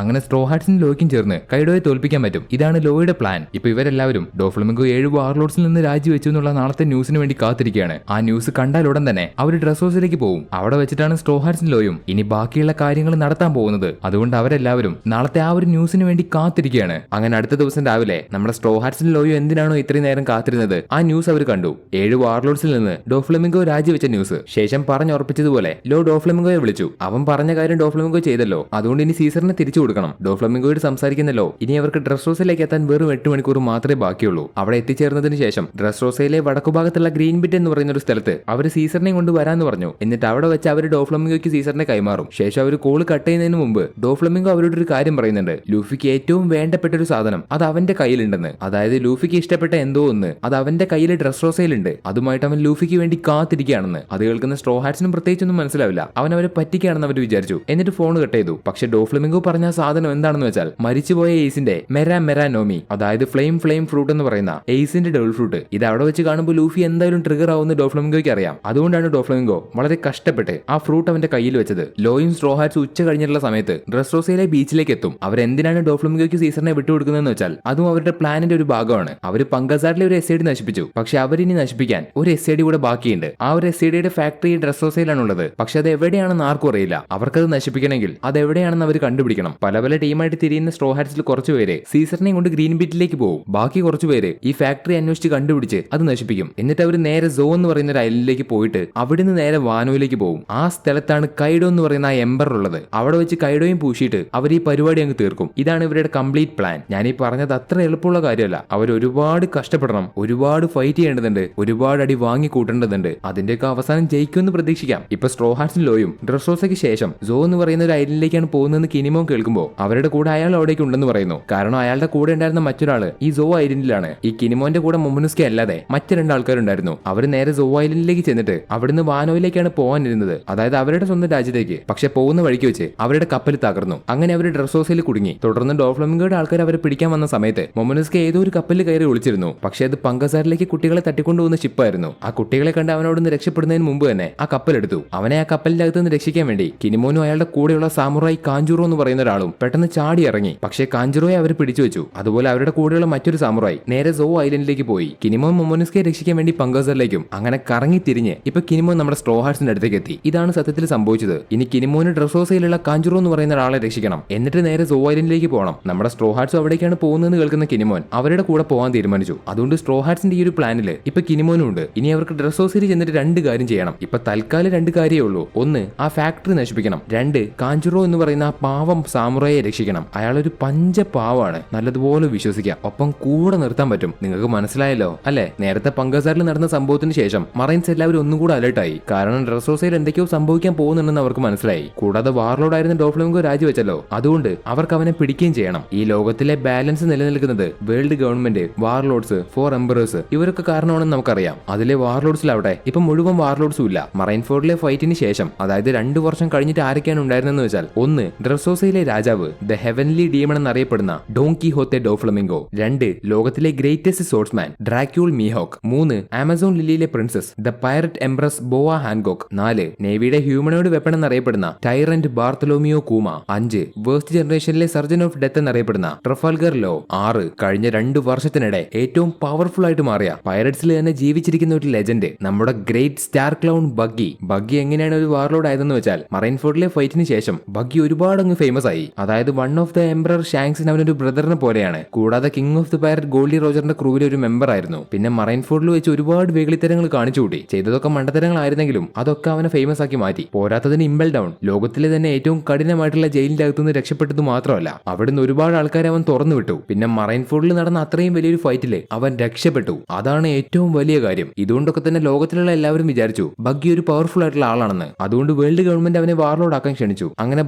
അങ്ങനെ സ്ട്രോ ഹാറ്റ്സിനും ലോയ്ക്കും ചേർന്ന് കൈഡോയെ തോൽപ്പിക്കാൻ പറ്റും. ഇതാണ് ലോയുടെ പ്ലാൻ. ഇപ്പൊ ഇവരെല്ലാവരും ഡോഫ്ലമിംഗോ 7 വാർലോഡ്സിൽ നിന്ന് രാജിവെച്ചു എന്നുള്ള നാളത്തെ ന്യൂസിന് വേണ്ടി കാത്തിരിക്കുകയാണ്. ആ ന്യൂസ് കണ്ടാൽ ഉടൻ തന്നെ അവർ ഡ്രസ് ഹൗസിലേക്ക് പോകും. അവിടെ വെച്ചിട്ടാണ് സ്ട്രോ ഹാറ്റ്സിനും ലോയും ഇനി ബാക്കിയുള്ള കാര്യങ്ങൾ നടത്താൻ പോകുന്നത്. അതുകൊണ്ട് അവരെല്ലാവരും നാളത്തെ ആ ഒരു ന്യൂസിന് വേണ്ടി കാത്തിരിക്കുകയാണ്. അങ്ങനെ അടുത്ത ദിവസം രാവിലെ നമ്മുടെ സ്ട്രോ ഹാറ്റ്സിനും ലോയും എന്തിനാണോ ഇത്രയും നേരം കാത്തിരുന്നത് ആ ന്യൂസ് അവർ കണ്ടു. 7 വാർലോഡ്സിൽ നിന്ന് ഡോഫ്ലമിംഗോ രാജിവെച്ച ന്യൂസ്. ശേഷം പറഞ്ഞുറപ്പിച്ചതുപോലെ ലോ ഡോഫ്ലമിംഗോയെ വിളിച്ചു. അവൻ പറഞ്ഞ കാര്യം ഡോഫ്ലമിംഗോ ചെയ്തല്ലോ, അതുകൊണ്ട് ഇനി സീസറിനെ തിരിച്ചു കൊടുക്കണം. ഡോഫ്ലമിംഗോയോട് സംസാരിക്കുന്നല്ലോ ഇനി അവർക്ക് ഡ്രസ് റോസയിലേക്ക് എത്താൻ വെറും 8 മണിക്കൂർ മാത്രമേ ബാക്കിയുള്ളൂ. അവിടെ എത്തിച്ചേർന്നതിന് ശേഷം ഡ്രസ് റോസയിലെ വടക്കുഭാഗത്തുള്ള ഗ്രീൻ ബിറ്റ് എന്ന് പറയുന്ന ഒരു സ്ഥലത്ത് അവർ സീസറിനെ കൊണ്ട് വരാന്ന് പറഞ്ഞു. എന്നിട്ട് അവിടെ വെച്ച് അവർ ഡോഫ്ലമിംഗോയ്ക്ക് സീസറിനെ കൈമാറും. ശേഷം അവർ കോൾ കട്ട് ചെയ്യുന്നതിന് മുമ്പ് ഡോഫ്ലമിംഗോ അവരോട് ഒരു കാര്യം പറയുന്നുണ്ട്. ലൂഫിക്ക് ഏറ്റവും വേണ്ടപ്പെട്ട ഒരു സാധനം അത് അവന്റെ കയ്യിലുണ്ടെന്ന്. അതായത് ലൂഫിക്ക് ഇഷ്ടപ്പെട്ട എന്തോ ഒന്ന് അത് അവന്റെ കയ്യിൽ ഡ്രസ് റോസയിലുണ്ട്. അതുമായിട്ട് അവൻ ലൂഫിക്ക് വേണ്ടി കാത്തിരിക്കുകയാണെന്ന്. അത് കേൾക്കുന്ന സ്ട്രോ ഹാറ്റ്സിനും പ്രത്യേകിച്ചൊന്നും മനസ്സിലാവില്ല. അവൻ അവരെ പറ്റിക്കുകയാണെന്ന് അവർ വിചാരിച്ചു. എന്നിട്ട് ഫോൺ കട്ട് ചെയ്തു. പക്ഷെ ഡോഫ്ലമിംഗോ പറഞ്ഞ സാധനം എന്താണെന്ന് വെച്ചാൽ മരിച്ചുപോയ എയ്സിന്റെ മെരാ നോമി, അതായത് ഫ്ലെയിം ഫ്രൂട്ട് എന്ന് പറയുന്ന എയ്സിന്റെ ഡബിൾ ഫ്രൂട്ട്. ഇത് അവിടെ വെച്ച് കാണുമ്പോൾ ലൂഫി എന്തായാലും ട്രിഗർ ആവുന്ന ഡോഫ്ലമിംഗോയ്ക്ക് അറിയാം. അതുകൊണ്ടാണ് ഡോഫ്ലമിംഗോ വളരെ കഷ്ടപ്പെട്ട് ആ ഫ്രൂട്ട് അവന്റെ കയ്യിൽ വെച്ചത്. ലോയും സ്ട്രോ ഹാറ്റ്സ് ഉച്ച കഴിഞ്ഞിട്ടുള്ള സമയത്ത് ഡ്രസ് റോസയിലെ ബീച്ചിലേക്ക് എത്തും. അവരെന്തിനാണ് ഡോഫ്ലമിംഗോയ്ക്ക് സീസറിനെ വിട്ടുകൊടുക്കുന്നതെന്ന് വെച്ചാൽ അതും അവരുടെ പ്ലാനിന്റെ ഒരു ഭാഗമാണ്. അവർ പങ്കസാറിലെ ഒരു എസ്ഐഡി നശിപ്പിച്ചു. പക്ഷെ അവരിനി നശിപ്പിക്കാൻ ഒരു എസ്ഐഡി കൂടെ ബാക്കിയുണ്ട്. ആ ഒരു എസ്ഐഡിയുടെ ഫാക്ടറി ഡ്രസ് റോസയിലാണുള്ളത്. പക്ഷെ അത് എവിടെയാണെന്ന് ആർക്കും അറിയില്ല. അവർക്കത് നശിപ്പിക്കണമെങ്കിൽ അത് എവിടെയാണെന്ന് അവർ കണ്ടുപിടിക്കണം. പല ടീമായിട്ട് തിരിയുന്ന സ്ട്രോ ഹാറ്റ്സിൽ കുറച്ചുപേര് സീസറിനെ കൊണ്ട് ഗ്രീൻ ബിറ്റിലേക്ക് പോകും. ബാക്കി കുറച്ചുപേര് ഈ ഫാക്ടറി അന്വേഷിച്ച് കണ്ടുപിടിച്ച് അത് നശിപ്പിക്കും. എന്നിട്ട് അവർ നേരെ സോ എന്ന് പറയുന്ന ഒരു ഐലൻഡിലേക്ക് പോയിട്ട് അവിടുന്ന് നേരെ വാനോയിലേക്ക് പോകും. ആ സ്ഥലത്താണ് കൈഡോ എന്ന് പറയുന്ന ആ എംബർ ഉള്ളത്. അവിടെ വെച്ച് കൈഡോയും പൂശിയിട്ട് അവർ ഈ പരിപാടി അങ്ങ് തീർക്കും. ഇതാണ് ഇവരുടെ കംപ്ലീറ്റ് പ്ലാൻ. ഞാൻ ഈ പറഞ്ഞത് അത്ര എളുപ്പമുള്ള കാര്യമല്ല. അവർ ഒരുപാട് കഷ്ടപ്പെടണം, ഒരുപാട് ഫൈറ്റ് ചെയ്യേണ്ടതുണ്ട്, ഒരുപാട് അടി വാങ്ങി കൂട്ടേണ്ടതുണ്ട്. അതിന്റെയൊക്കെ അവസാനം ജയിക്കുമെന്ന് പ്രതീക്ഷിക്കാം. ഇപ്പൊ സ്ട്രോ ഹാറ്റ്സും ലോയും ഡ്രസ് റോസയ്ക്ക് ശേഷം സോ എന്ന് പറയുന്ന ഒരു ഐലൻഡിലേക്കാണ് പോകുന്നതെന്ന് കിനിമോൻ കേൾക്കുമ്പോൾ അവരുടെ കൂടെ അയാൾ അവിടേക്ക് ഉണ്ടെന്ന് പറയുന്നു. കാരണം അയാളുടെ കൂടെ ഉണ്ടായിരുന്ന മറ്റൊരാള് ഈ സോ ഐലൻഡിലാണ്. ഈ കിനിമോന്റെ കൂടെ മൊമനുസ്കെ അല്ലാതെ മറ്റ് 2 ആൾക്കാരുണ്ടായിരുന്നു. അവർ നേരെ സോ ഐലൻഡിലേക്ക് ചെന്നിട്ട് അവിടുന്ന് വാനോയിലേക്കാണ് പോകാനിരുന്നത്, അതായത് അവരുടെ സ്വന്തം രാജ്യത്തേക്ക്. പക്ഷെ പോകുന്ന വഴിക്ക് വെച്ച് അവരുടെ കപ്പൽ തകർന്നു. അങ്ങനെ അവർ ഡ്രസ് ഹൗസിൽ കുടുങ്ങി. തുടർന്ന് ഡോഫ്ലമിംഗോയുടെ ആൾക്കാർ അവരെ പിടിക്കാൻ വന്ന സമയത്ത് മൊമനുസ്കെ ഏതോ ഒരു കപ്പലിൽ കയറി ഒളിച്ചിരുന്നു. പക്ഷെ അത് പങ്കസാറിലേക്ക് കുട്ടികളെ തട്ടിക്കൊണ്ടുപോകുന്ന ഷിപ്പായിരുന്നു. ആ കുട്ടികളെ കണ്ട് അവനോടൊന്ന് രക്ഷപ്പെടുന്നതിന് മുമ്പ് തന്നെ ആ കപ്പലെടുത്തു. അവനെ ആ കപ്പലിന്റെ അകത്ത് നിന്ന് രക്ഷിക്കാൻ വേണ്ടി കിനിമോനും അയാളുടെ കൂടെയുള്ള സാമുറായി കാഞ്ചൂറോ എന്ന് പറയുന്ന ഒരാളും പെട്ടെന്ന് ചാടി ഇറങ്ങി. പക്ഷേ കാഞ്ചുറോയെ അവർ പിടിച്ചു വെച്ചു. അതുപോലെ അവരുടെ കൂടെയുള്ള മറ്റൊരു സാമുറായി നേരെ സോ ഐലൻഡിലേക്ക് പോയി. കിനിമോൻ മൊമോനുസ്കയെ രക്ഷിക്കാൻ വേണ്ടി പങ്കസാറിലേക്കും. അങ്ങനെ കറങ്ങി തിരിഞ്ഞ് ഇപ്പൊ കിനിമോൻ നമ്മുടെ സ്ട്രോ ഹാറ്റ്സിന്റെ അടുത്തേക്ക് എത്തി. ഇതാണ് സത്യത്തിൽ സംഭവിച്ചത്. ഇനി കിനിമോന് ഡ്രസ് ഹൗസിലുള്ള കാഞ്ചുറോ എന്ന് പറയുന്ന ഒരാളെ രക്ഷിക്കണം. എന്നിട്ട് നേരെ സോ ഐലൻഡിലേക്ക് പോകണം. നമ്മുടെ സ്ട്രോ ഹാറ്റ്സും അവിടേക്കാണ് പോകുന്നതെന്ന് കേൾക്കുന്ന കിനിമോൻ അവരുടെ കൂടെ പോകാൻ തീരുമാനിച്ചു. അതുകൊണ്ട് സ്ട്രോ ഹാറ്റ്സിന്റെ ഈ ഒരു പ്ലാനിൽ ഇപ്പൊ കിനിമോനും ഉണ്ട്. ഇനി അവർക്ക് ഡ്രസ് ഹൗസിൽ ചെന്നിട്ട് 2 കാര്യം ചെയ്യണം. ഇപ്പൊ തൽക്കാലം 2 കാര്യമേ ഉള്ളൂ. ഒന്ന്, ആ ഫാക്ടറി നശിപ്പിക്കണം. 2, കാഞ്ചുറോ എന്ന് പറയുന്ന ആ പാവം സാമുറായെ രക്ഷിക്കണം. അയാളൊരു പഞ്ചപാവാണ്, നല്ലതുപോലെ വിശ്വസിക്കാം, ഒപ്പം കൂടെ നിർത്താൻ പറ്റും. നിങ്ങൾക്ക് മനസ്സിലായല്ലോ അല്ലെ? നേരത്തെ പങ്കസാറിൽ നടന്ന സംഭവത്തിന് ശേഷം മറൈൻസ് എല്ലാവരും ഒന്നും കൂടെ അലർട്ടായി. കാരണം ഡ്രസ് ഹൗസിൽ എന്തൊക്കെയോ സംഭവിക്കാൻ പോകുന്നുണ്ടെന്ന് അവർക്ക് മനസ്സിലായി. കൂടാതെ വാർലോഡ് ആയിരുന്ന ഡോഫ്ലമിംഗോ രാജിവെച്ചല്ലോ, അതുകൊണ്ട് അവർക്ക് അവനെ പിടിക്കുകയും ചെയ്യണം. ഈ ലോകത്തിലെ ബാലൻസ് നിലനിൽക്കുന്നത് വേൾഡ് ഗവൺമെന്റ്, വാർലോഡ്സ്, 4 എംബറേഴ്സ് ഇവരൊക്കെ കാരണമാണെന്ന് നമുക്കറിയാം. അതിലെ വാർലോഡ്സിലാവട്ടെ ഇപ്പൊ മുഴുവൻ വാർലോഡ്സും ഇല്ല. മറൈൻ ഫോർഡിലെ ഫൈറ്റിന് ശേഷം, അതായത് 2 വർഷം കഴിഞ്ഞിട്ട് ആരൊക്കെയാണ് ഉണ്ടായിരുന്നെന്ന് വെച്ചാൽ, 1 ഡ്രസ് ഹൗസിലെ രാജാവ്, ദ ഹെവൻലി ഡീമൺ എന്നറിയപ്പെടുന്ന ഡോൺ കിഹോത്തെ ഡോഫ്ലമിംഗോ. 2 ലോകത്തിലെ greatest swordsman Dracule Mihawk. 3 Amazon ലില്ലിയിലെ princess, the pirate empress Boa Hancock. 4 നേവിയുടെ ഹ്യൂമനോയിഡ് വെപ്പൺ എന്നറിയപ്പെടുന്ന ടൈറന്റ് ബാർത്തലോമിയോ കൂമ. 5 വേസ്റ്റ് ജനറേഷനിലെ സർജൻ ഓഫ് ഡെത്ത് എന്നറിയപ്പെടുന്ന ട്രഫാൽഗർ ലോ. 6 കഴിഞ്ഞ 2 വർഷത്തിനിടെ ഏറ്റവും പവർഫുൾ ആയിട്ട് മാറിയ പൈററ്റ്സിൽ തന്നെ ജീവിച്ചിരിക്കുന്ന ഒരു ലെജൻഡ്, നമ്മുടെ great star clown buggy. Buggy എങ്ങനെയാണ് ഒരു വാർലോഡ് ആയതെന്ന് വെച്ചാൽ, മറൈൻ ഫോർഡിലെ ഫൈറ്റിന് ശേഷം ബഗ്ഗി ഒരുപാട് അങ്ങ് ഫേമസ് ആയി. അതായത് വൺ ഓഫ് ദ എംപറർ ഷാങ്സിന് അവനൊരു ബ്രദറിനെ പോലെയാണ്. കൂടാതെ king of the pirate Gol D റോജറിന്റെ ക്രൂവിലെ ഒരു മെമ്പർ ആയിരുന്നു. പിന്നെ മറൈൻ ഫോർഡിൽ വെച്ച് ഒരുപാട് വേഗളിത്തരങ്ങൾ കാണിച്ചു കൂട്ടി. ചെയ്തതൊക്കെ മണ്ടത്തരങ്ങളായിരുന്നെങ്കിലും അതൊക്കെ അവനെ ഫേമസ് ആക്കി മാറ്റി. പോരാത്തതിന് ഇമ്പൽ ഡൗൺ, ലോകത്തിലെ തന്നെ ഏറ്റവും കഠിനമായിട്ടുള്ള ജയിലിന്റെ അകത്തുനിന്ന് രക്ഷപ്പെട്ടത് മാത്രമല്ല, അവിടുന്ന് ഒരുപാട് ആൾക്കാരെ അവൻ തുറന്നു വിട്ടു. പിന്നെ മറൈൻ ഫോർഡിൽ നടന്ന അത്രയും വലിയൊരു ഫൈറ്റില് അവൻ രക്ഷപ്പെട്ടു. അതാണ് ഏറ്റവും വലിയ കാര്യം. ഇതുകൊണ്ടൊക്കെ തന്നെ ലോകത്തിലുള്ള എല്ലാവരും വിചാരിച്ചു ബഗ്ഗി ഒരു പവർഫുൾ ആയിട്ടുള്ള ആളാണെന്ന്. അതുകൊണ്ട് വേൾഡ് ഗവൺമെന്റ് അവനെ വാർലോഡ് ആക്കാൻ ക്ഷണിച്ചു. അങ്ങനെ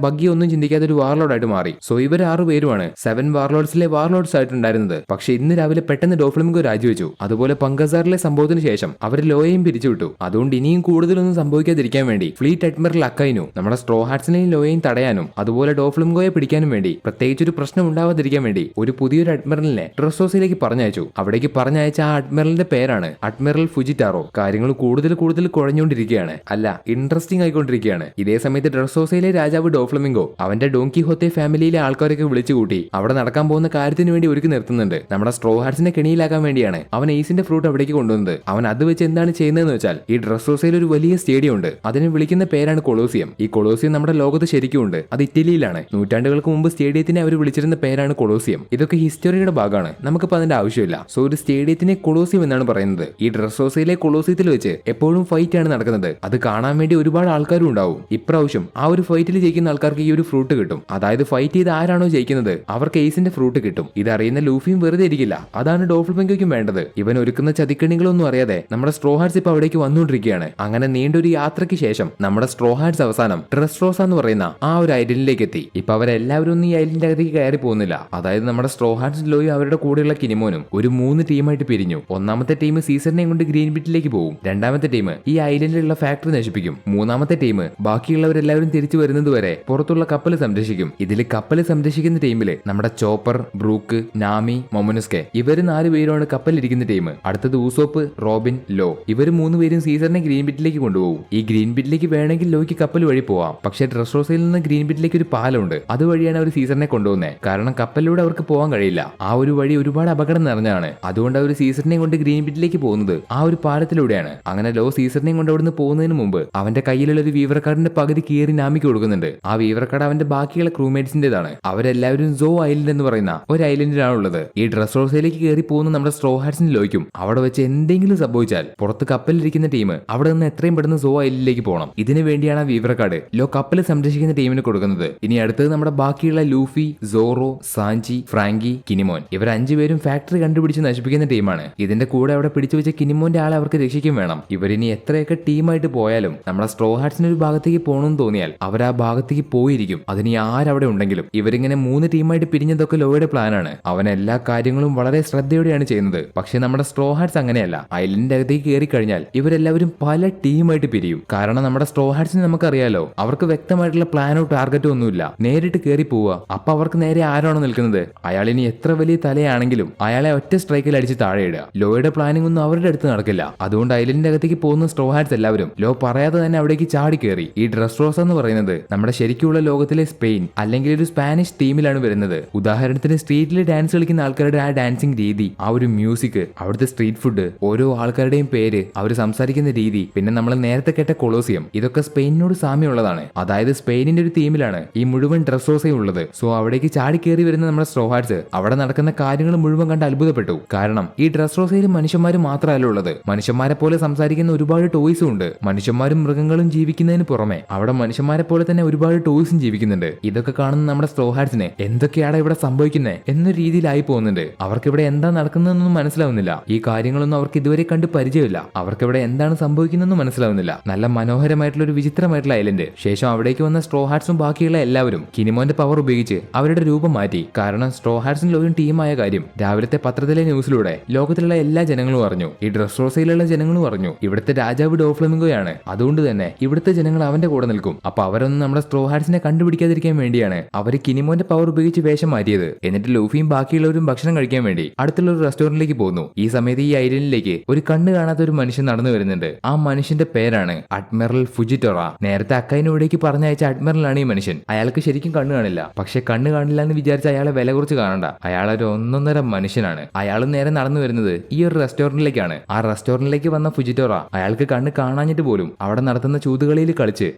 ബഗ്ഗി ഒന്നും ചിന്തിക്കാതെ ഒരു വാർലോഡ് ആയിട്ട് മാറി. സോ ഇവർ 6 പേരുമാണ് 7 വാർലോഡ്സിലെ വാർലോഡ്സ് ആയിട്ടുണ്ടായിരുന്നത്. പക്ഷെ ഇന്ന് രാവിലെ പെട്ടെന്ന് ഡോഫ്ലമിംഗോ രാജിവെച്ചു. അതുപോലെ പങ്കസാറിലെ സംഭവത്തിന് ശേഷം അവർ ലോയെയും പിരിച്ചുവിട്ടു. അതുകൊണ്ട് ഇനിയും കൂടുതലൊന്നും സംഭവിക്കാതിരിക്കാൻ വേണ്ടി ഫ്ലീറ്റ് അഡ്മിറൽ അക്കൈനു നമ്മുടെ സ്ട്രോ ഹാറ്റ്സിനെയും ലോയെയും തടയാനും അതുപോലെ ഡോഫ്ലമിംഗോയെ പിടിക്കാനും വേണ്ടി, പ്രത്യേകിച്ചൊരു പ്രശ്നം ഉണ്ടാവാതിരിക്കാൻ വേണ്ടി ഒരു പുതിയൊരു അഡ്മിറലിനെ ഡ്രസ് ഹൗസിലേക്ക് പറഞ്ഞയച്ചു. അവിടേക്ക് പറഞ്ഞയച്ച ആ അഡ്മിറലിന്റെ പേരാണ് അഡ്മിറൽ ഫുജിറ്റാറോ. കാര്യങ്ങൾ കൂടുതൽ കുഴഞ്ഞുകൊണ്ടിരിക്കുകയാണ്, അല്ല ഇൻട്രസ്റ്റിംഗ് ആയിക്കൊണ്ടിരിക്കുകയാണ്. ഇതേ സമയത്ത് ഡ്രസ് ഹൗസിലെ രാജാവ് ഡോഫ്ലമിംഗോ അവന്റെ ഡോങ്കി ഹൊത്തെ ഫാമിലിയിലെ ആൾക്കാരൊക്കെ വിളിച്ചു കൂട്ടി അവിടെ നടക്കാൻ പോകുന്ന കാര്യത്തിന് വേണ്ടി ഒരുക്കി നിർത്തുന്നുണ്ട്. നമ്മുടെ സ്ട്രോ ഹാർട്സിനെ കെണിയിലാക്കാൻ വേണ്ടിയാണ് അവൻ എയ്സിന്റെ ഫ്രൂട്ട് അവിടേക്ക് കൊണ്ടുവന്നത്. അവൻ അത് വെച്ച് എന്താണ് ചെയ്യുന്നതെന്ന് വെച്ചാൽ ഈ ഡ്രസ്സോസയിൽ ഒരു വലിയ സ്റ്റേഡിയം ഉണ്ട്. അതിനെ വിളിക്കുന്ന പേരാണ് കൊളോസിയം. ഈ കൊളോസിയം നമ്മുടെ ലോകത്ത് ശരിക്കും ഉണ്ട്. അത് ഇറ്റലിയിലാണ്. നൂറ്റാണ്ടുകൾക്ക് മുമ്പ് സ്റ്റേഡിയത്തിനെ അവർ വിളിച്ചിരുന്ന പേരാണ് കൊളോസിയം. ഇതൊക്കെ ഹിസ്റ്ററിയുടെ ഭാഗമാണ്. നമുക്കിപ്പോൾ അതിന്റെ ആവശ്യമില്ല. സോ ഒരു സ്റ്റേഡിയത്തിനെ കൊളോസിയം എന്നാണ് പറയുന്നത്. ഈ ഡ്രസ്സോസയിലെ കൊളോസിയത്തിൽ വെച്ച് എപ്പോഴും ഫൈറ്റ് ആണ് നടക്കുന്നത്. അത് കാണാൻ വേണ്ടി ഒരുപാട് ആൾക്കാരും ഉണ്ടാവും. ഇപ്രാവശ്യം ആ ഒരു ഫൈറ്റിൽ ജയിക്കുന്ന ആൾക്കാർക്ക് ഈ ഒരു ഫ്രൂട്ട് കിട്ടും. അതായത് ഫൈറ്റ് ചെയ്ത് ആരാണോ ജയിക്കുന്നത് അവർക്ക് എയ്സിന്റെ ഫ്രൂട്ട് കിട്ടും. ഇതറിയുന്ന ലൂഫിയും വെറുതെ ഇരിക്കില്ല. അതാണ് ഡോഫ്ൽമെങ്കോയ്ക്കും വേണ്ടത്. ഇവൻ ഒരുക്കുന്ന ചതിക്കണികളൊന്നും അറിയാതെ നമ്മുടെ സ്ട്രോ ഹാർട്സ് ഇപ്പൊ അവിടേക്ക് വന്നുകൊണ്ടിരിക്കുകയാണ്. അങ്ങനെ നീണ്ടൊരു യാത്രയ്ക്ക് ശേഷം നമ്മുടെ സ്ട്രോ ഹാർട്സ് അവസാനം ഡ്രസ്റോസ എന്ന് പറയുന്ന ആ ഒരു ഐലൻഡിലേക്ക് എത്തി. ഇപ്പൊ അവരെല്ലാവരും ഒന്നും ഈ ഐലൻഡിന്റെ അകത്തേക്ക് കയറി പോകുന്നില്ല. അതായത് നമ്മുടെ സ്ട്രോ ഹാർട്സ് ലോയും അവരുടെ കൂടെയുള്ള കിനിമോനും ഒരു 3 ടീമായിട്ട് പിരിഞ്ഞു. ഒന്നാമത്തെ ടീം സീസറിനെയും കൊണ്ട് ഗ്രീൻ ബിറ്റിലേക്ക് പോകും. രണ്ടാമത്തെ ടീം ഈ ഐലൻഡിലുള്ള ഫാക്ടറി നശിപ്പിക്കും. മൂന്നാമത്തെ ടീം ബാക്കിയുള്ളവരെല്ലാവരും തിരിച്ചു വരുന്നത് വരെ പുറത്തുള്ള കപ്പൽ സംരക്ഷിക്കും. ഇതിൽ കപ്പൽ സംരക്ഷിക്കുന്ന ടീമില് നമ്മുടെ ചോപ്പർ, ബ്രൂക്ക്, നാമി, മൊമനുസ്കെ ഇവര് 4 പേരുമാണ് കപ്പലിരിക്കുന്ന ടീം. അടുത്തത് ഊസോപ്പ്, റോബിൻ, ലോ ഇവര് 3 പേരും സീസറിനെ ഗ്രീൻ ബിറ്റിലേക്ക് കൊണ്ടുപോകും. ഈ ഗ്രീൻ ബിറ്റിലേക്ക് വേണമെങ്കിൽ ലോയ്ക്ക് കപ്പൽ വഴി പോവാം. പക്ഷേ ഡ്രസ്റോസയിൽ നിന്ന് ഗ്രീൻ ബിറ്റിലേക്ക് ഒരു പാലമുണ്ട്. അതുവഴിയാണ് അവർ സീസറിനെ കൊണ്ടുപോകുന്നത്. കാരണം കപ്പലിലൂടെ അവർക്ക് പോകാൻ കഴിയില്ല. ആ ഒരു വഴി ഒരുപാട് അപകടം നിറഞ്ഞാണ്. അതുകൊണ്ട് അവർ സീസറിനെയും കൊണ്ട് ഗ്രീൻ ബിറ്റിലേക്ക് പോകുന്നത് ആ ഒരു പാലത്തിലൂടെയാണ്. അങ്ങനെ ലോ സീസറിനെയും കൊണ്ട് അവിടുന്ന് പോകുന്നതിന് മുമ്പ് അവന്റെ കയ്യിലുള്ള ഒരു വീവർ കാർഡിന്റെ പകുതി കീറി നാമിക്ക് കൊടുക്കുന്നുണ്ട്. ആ വീവർ കാർഡ് അവന്റെ ബാക്കിയുള്ള ക്രൂമേറ്റ്സിന്റേതാണ്. അവരെല്ലാവരും സോ ഐലൻഡ് എന്ന് പറയുന്ന ഒരു ഐലൻഡിലാണുള്ളത്. ഈ ഡ്രസ്റോസയിലേക്ക് കയറി പോകുന്ന നമ്മുടെ സ്ട്രോ ഹാർട്സിന് ലോയ്ക്കും അവിടെ വെച്ച് എന്തെങ്കിലും സംഭവിച്ചാൽ പുറത്ത് കപ്പലിരിക്കുന്ന ടീം അവിടെ നിന്ന് എത്രയും പെട്ടെന്ന് സോ ഐലൻഡിലേക്ക് പോകണം. ഇതിനു വേണ്ടിയാണ് ആ വീവർ കാർഡ് ലോ കപ്പൽ സംരക്ഷിക്കുന്ന ടീമിന് കൊടുക്കുന്നത്. ഇനി അടുത്തത് നമ്മുടെ ബാക്കിയുള്ള ലൂഫി, സോറോ, സാഞ്ചി, ഫ്രാങ്കി, കിനിമോൻ ഇവർ 5 പേരും ഫാക്ടറി കണ്ടുപിടിച്ച് നശിപ്പിക്കുന്ന ടീമാണ്. ഇതിന്റെ കൂടെ അവിടെ പിടിച്ചു വെച്ച കിനിമോന്റെ ആളെ അവർക്ക് രക്ഷിക്കും വേണം. ഇവരിനി എത്രയൊക്കെ ടീമായിട്ട് പോയാലും നമ്മുടെ സ്ട്രോ ഹാർട്സിന് ഒരു ഭാഗത്തേക്ക് പോകണമെന്ന് തോന്നിയാൽ അവർ ആ ഭാഗത്തേക്ക് പോയിരിക്കും. അതിനി ആരവിടെ ഉണ്ടെങ്കിലും. ഇവരിങ്ങനെ 3 ടീമായിട്ട് പിരിഞ്ഞതൊക്കെ ലോയുടെ പ്ലാനാണ്. അവൻ എല്ലാ കാര്യങ്ങളും വളരെ ശ്രദ്ധയോടെയാണ് ചെയ്യുന്നത്. പക്ഷെ നമ്മുടെ സ്ട്രോ ഹാർട്സ് അങ്ങനെയല്ല. ഐലൻഡിന്റെ അകത്തേക്ക് കയറി കഴിഞ്ഞാൽ ഇവരെല്ലാവരും പല ടീമായിട്ട് പിരിയും. കാരണം നമ്മുടെ സ്ട്രോ ഹാർട്സിന് നമുക്കറിയാലോ, അവർക്ക് വ്യക്തമായിട്ടുള്ള പ്ലാനോ ടാർഗറ്റോ ഒന്നുമില്ല. നേരിട്ട് കയറി പോവുക. അപ്പൊ അവർക്ക് നേരെ ആരാണോ നിൽക്കുന്നത് അയാളിനി എത്ര വലിയ തലയാണെങ്കിലും അയാളെ ഒറ്റ സ്ട്രൈക്കിൽ അടിച്ച് താഴെ ഇടുക. ലോയുടെ പ്ലാനിംഗ് ഒന്നും അവരുടെ അടുത്ത് നടക്കില്ല. അതുകൊണ്ട് ഐലൻഡിന്റെ അകത്തേക്ക് പോകുന്ന സ്ട്രോ ഹാർട്സ് എല്ലാവരും ലോ പറയാതെ തന്നെ അവിടേക്ക് ചാടി കയറി. ഈ ഡ്രസ്റോസ എന്ന് പറയുന്നത് നമ്മുടെ ശരിക്കുള്ള ലോകത്തിലെ സ്പെയിൻ അല്ലെങ്കിൽ ഒരു സ്പാനിഷ് ടീമിലാണ് വരുന്നത്. ഉദാഹരണത്തിന് സ്ട്രീറ്റിൽ ഡാൻസ് കളിക്കുന്ന ആൾക്കാരുടെ ആ ഡാൻസിങ് രീതി, ആ ഒരു മ്യൂസിക്, അവിടുത്തെ സ്ട്രീറ്റ് ഫുഡ്, ഓരോ ആൾക്കാരുടെയും പേര്, അവർ സംസാരിക്കുന്ന രീതി, പിന്നെ നമ്മൾ നേരത്തെ കേട്ട കൊളോസിയം, ഇതൊക്കെ സ്പെയിനിനോട് സാമ്യമുള്ളതാണ്. അതായത് സ്പെയിനിന്റെ ഒരു ടീമിലാണ് ഈ മുഴുവൻ ഡ്രസ്റോസയും ഉള്ളത്. സോ അവിടേക്ക് ചാടി കയറി വരുന്ന നമ്മുടെ സ്ട്രോ ഹാർട്സ് അവിടെ നടക്കുന്ന കാര്യങ്ങൾ മുഴുവൻ കണ്ട് അത്ഭുതപ്പെട്ടു. കാരണം ഈ ഡ്രസ്റോസയിൽ മനുഷ്യന്മാർ മാത്രമല്ല ഉള്ളത്. മനുഷ്യന്മാരെ പോലെ സംസാരിക്കുന്ന ഒരുപാട് ടോയ്സും ഉണ്ട്. മനുഷ്യന്മാരും മൃഗങ്ങളും ജീവിക്കുന്നതിന് പുറമെ അവിടെ മനുഷ്യന്മാരെ പോലെ തന്നെ ഒരുപാട് ടോയ്സും ജീവിക്കുന്നുണ്ട്. ഇതൊക്കെ കാണുന്ന നമ്മുടെ സ്ട്രോ ഹാർട്സിനെ എന്തൊക്കെയാണ് ഇവിടെ സംഭവിക്കുന്നത് എന്നൊരു രീതിയിലായി പോകുന്നുണ്ട്. അവർക്ക് ഇവിടെ എന്താ നടക്കുന്നതെന്നൊന്നും മനസ്സിലാവുന്നില്ല. ഈ കാര്യങ്ങളൊന്നും അവർക്ക് ഇതുവരെ കണ്ട് പരിചയമില്ല. അവർക്ക് ഇവിടെ എന്താണ് സംഭവിക്കുന്നതെന്നും മനസ്സിലാവുന്നില്ല. നല്ല മനോഹരമായിട്ടുള്ള ഒരു വിചിത്രമായിട്ടുള്ള ഐലൻഡ്. ശേഷം അവിടേക്ക് വന്ന സ്ട്രോ ഹാർട്സും ബാക്കിയുള്ള എല്ലാവരും കിനിമോന്റെ പവർ ഉപയോഗിച്ച് അവരുടെ രൂപം മാറ്റി. കാരണം സ്ട്രോ ഹാർട്സിന് ലോയും ടീമായ കാര്യം രാവിലത്തെ പത്രത്തിലെ ന്യൂസിലൂടെ ലോകത്തിലുള്ള എല്ലാ ജനങ്ങളും അറിഞ്ഞു. ഈ ഡ്രസ്റോസയിലുള്ള ജനങ്ങളും അറിഞ്ഞു. ഇവിടുത്തെ രാജാവ് ഡോഫ്ലമിംഗോയാണ്. അതുകൊണ്ട് തന്നെ ഇവിടുത്തെ ജനങ്ങൾ അവന്റെ കൂടെ നിൽക്കും. അപ്പൊ അവരൊന്നും നമ്മുടെ സ്ട്രോ ഹാർട്സിനെ കണ്ടുപിടിക്കാതിരിക്കാൻ വേണ്ടിയാണ് അവർ കിനിമോന്റെ പവർ ഉപയോഗിച്ച് വേഷം മാറ്റിയത്. എന്നിട്ട് ലൂഫിയും ബാക്കിയുള്ളവരും ഭക്ഷണം കഴിക്കാൻ വേണ്ടി അടുത്തുള്ള ഒരു റെസ്റ്റോറന്റിലേക്ക് പോകുന്നു. ഈ സമയത്ത് ഈ ഐലൻഡിലേക്ക് ഒരു കണ്ണ് കാണാത്ത ഒരു മനുഷ്യൻ നടന്നു വരുന്നുണ്ട്. ആ മനുഷ്യന്റെ പേരാണ് അഡ്മിറൽ ഫുജിറ്റോറ. നേരത്തെ അക്കൈനോടേക്ക് പറഞ്ഞയച്ച അഡ്മിറലാണ് ഈ മനുഷ്യൻ. അയാൾക്ക് ശരിക്കും കണ്ണ് കാണില്ല. പക്ഷെ കണ്ണ് കാണില്ല എന്ന് വിചാരിച്ച അയാളെ വില കുറച്ച് കാണണ്ട. അയാളൊരു ഒന്നൊന്നര മനുഷ്യനാണ്. അയാൾ നേരെ നടന്നു വരുന്നത് ഈ ഒരു റെസ്റ്റോറന്റിലേക്കാണ്. ആ റെസ്റ്റോറന്റിലേക്ക് വന്ന ഫുജിറ്റോറ അയാൾക്ക് കണ്ണ് കാണാഞ്ഞിട്ട് പോലും അവിടെ നടത്തുന്ന ചൂതുകളിയിൽ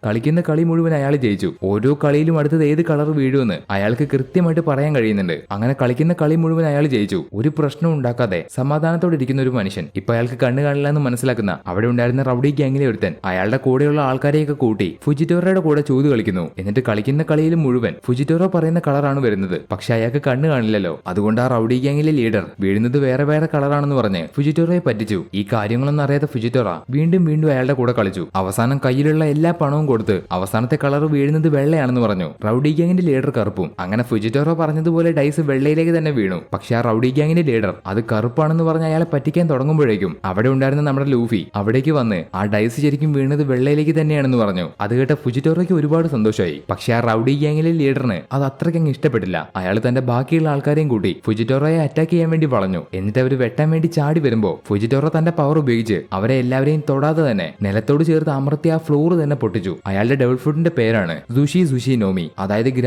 കളിക്കുന്ന കളി മുഴുവൻ അയാൾ ജയിച്ചു. ഓരോ കളിയിലും അടുത്തത് ഏത് കളർ വീഴുമെന്ന് അയാൾക്ക് കൃത്യമായിട്ട് പറയാൻ കഴിയുന്നുണ്ട്. അങ്ങനെ കളിക്കുന്ന കളി മുഴുവൻ അയാൾ ജയിച്ചു. ഒരു പ്രശ്നവും ഉണ്ടാക്കാതെ സമാധാനത്തോടെ ഇരിക്കുന്ന ഒരു മനുഷ്യൻ. ഇപ്പൊ അയാൾക്ക് കണ്ണ് കാണില്ല എന്ന് മനസ്സിലാക്കുന്ന അവിടെ ഉണ്ടായിരുന്ന റൗഡി ഗ്യാങ്ങിലെ ഒരുത്തൻ അയാളുടെ കൂടെയുള്ള ആൾക്കാരെയൊക്കെ കൂട്ടി ഫുജിറ്റോറയുടെ കൂടെ ചൂത് കളിക്കുന്നു. എന്നിട്ട് കളിക്കുന്ന കളിയിൽ മുഴുവൻ ഫുജിറ്റോറോ പറയുന്ന കളറാണ് വരുന്നത്. പക്ഷെ അയാൾക്ക് കണ്ണ് കാണില്ലല്ലോ. അതുകൊണ്ട് ആ റൗഡി ഗ്യാങ്ങിലെ ലീഡർ വീഴുന്നത് വേറെ വേറെ കളറാണെന്ന് പറഞ്ഞ് ഫുജിറ്റോറയെ പറ്റിച്ചു. ഈ കാര്യങ്ങളൊന്നും അറിയാത്ത ഫുജിറ്റോറ വീണ്ടും അയാളുടെ കൂടെ കളിച്ചു. അവസാനം കയ്യിലുള്ള എല്ലാ പണവും കൊടുത്ത് അവസാനത്തെ കളർ വീഴുന്നത് വെള്ളയാണെന്ന് പറഞ്ഞു. റൗഡി ഗ്യാങ്ങിന്റെ ലീഡർ കറുപ്പും. അങ്ങനെ ഫുജിറ്റോറോ പറഞ്ഞതുപോലെ ഡൈസ് വെള്ളയിലേക്ക് തന്നെ വീണു. പക്ഷെ ആ റൗഡി ഗ്യാങ്ങിന്റെ ലീഡർ അത് കറുപ്പാണെന്ന് പറഞ്ഞ് അയാളെ പറ്റിക്കാൻ തുടങ്ങുമ്പോഴേക്കും അവിടെ ഉണ്ടായിരുന്ന നമ്മുടെ ലൂഫി അവിടേക്ക് വന്ന് ആ ഡൈസ് ശരിക്കും വീണത് വെള്ളയിലേക്ക് തന്നെയാണെന്ന് പറഞ്ഞു. അത് കേട്ട ഫുജിറ്റോറോയ്ക്ക് ഒരുപാട് സന്തോഷമായി. പക്ഷെ ആ റൗഡി ഗ്യാങ്ങിലെ ലീഡറിന് അത് അത്രയ്ക്കങ്ങ് ഇഷ്ടപ്പെട്ടില്ല. അയാൾ തന്റെ ബാക്കിയുള്ള ആൾക്കാരെയും കൂട്ടി ഫുജിറ്റോറോയെ അറ്റാക്ക് ചെയ്യാൻ വേണ്ടി വളഞ്ഞു. എന്നിട്ട് അവർ വെട്ടാൻ വേണ്ടി ചാടി വരുമ്പോ ഫുജിറ്റോറോ തന്റെ പവർ ഉപയോഗിച്ച് അവരെ എല്ലാവരെയും തൊടാതെ തന്നെ നിലത്തോട് ചേർത്ത് അമർത്തി ആ ഫ്ലോർ തന്നെ പൊട്ടിച്ചു. അയാളുടെ ഡബിൾ ഫുഡിന്റെ പേരാണ് സുഷി നോമി. അതായത് അതായത്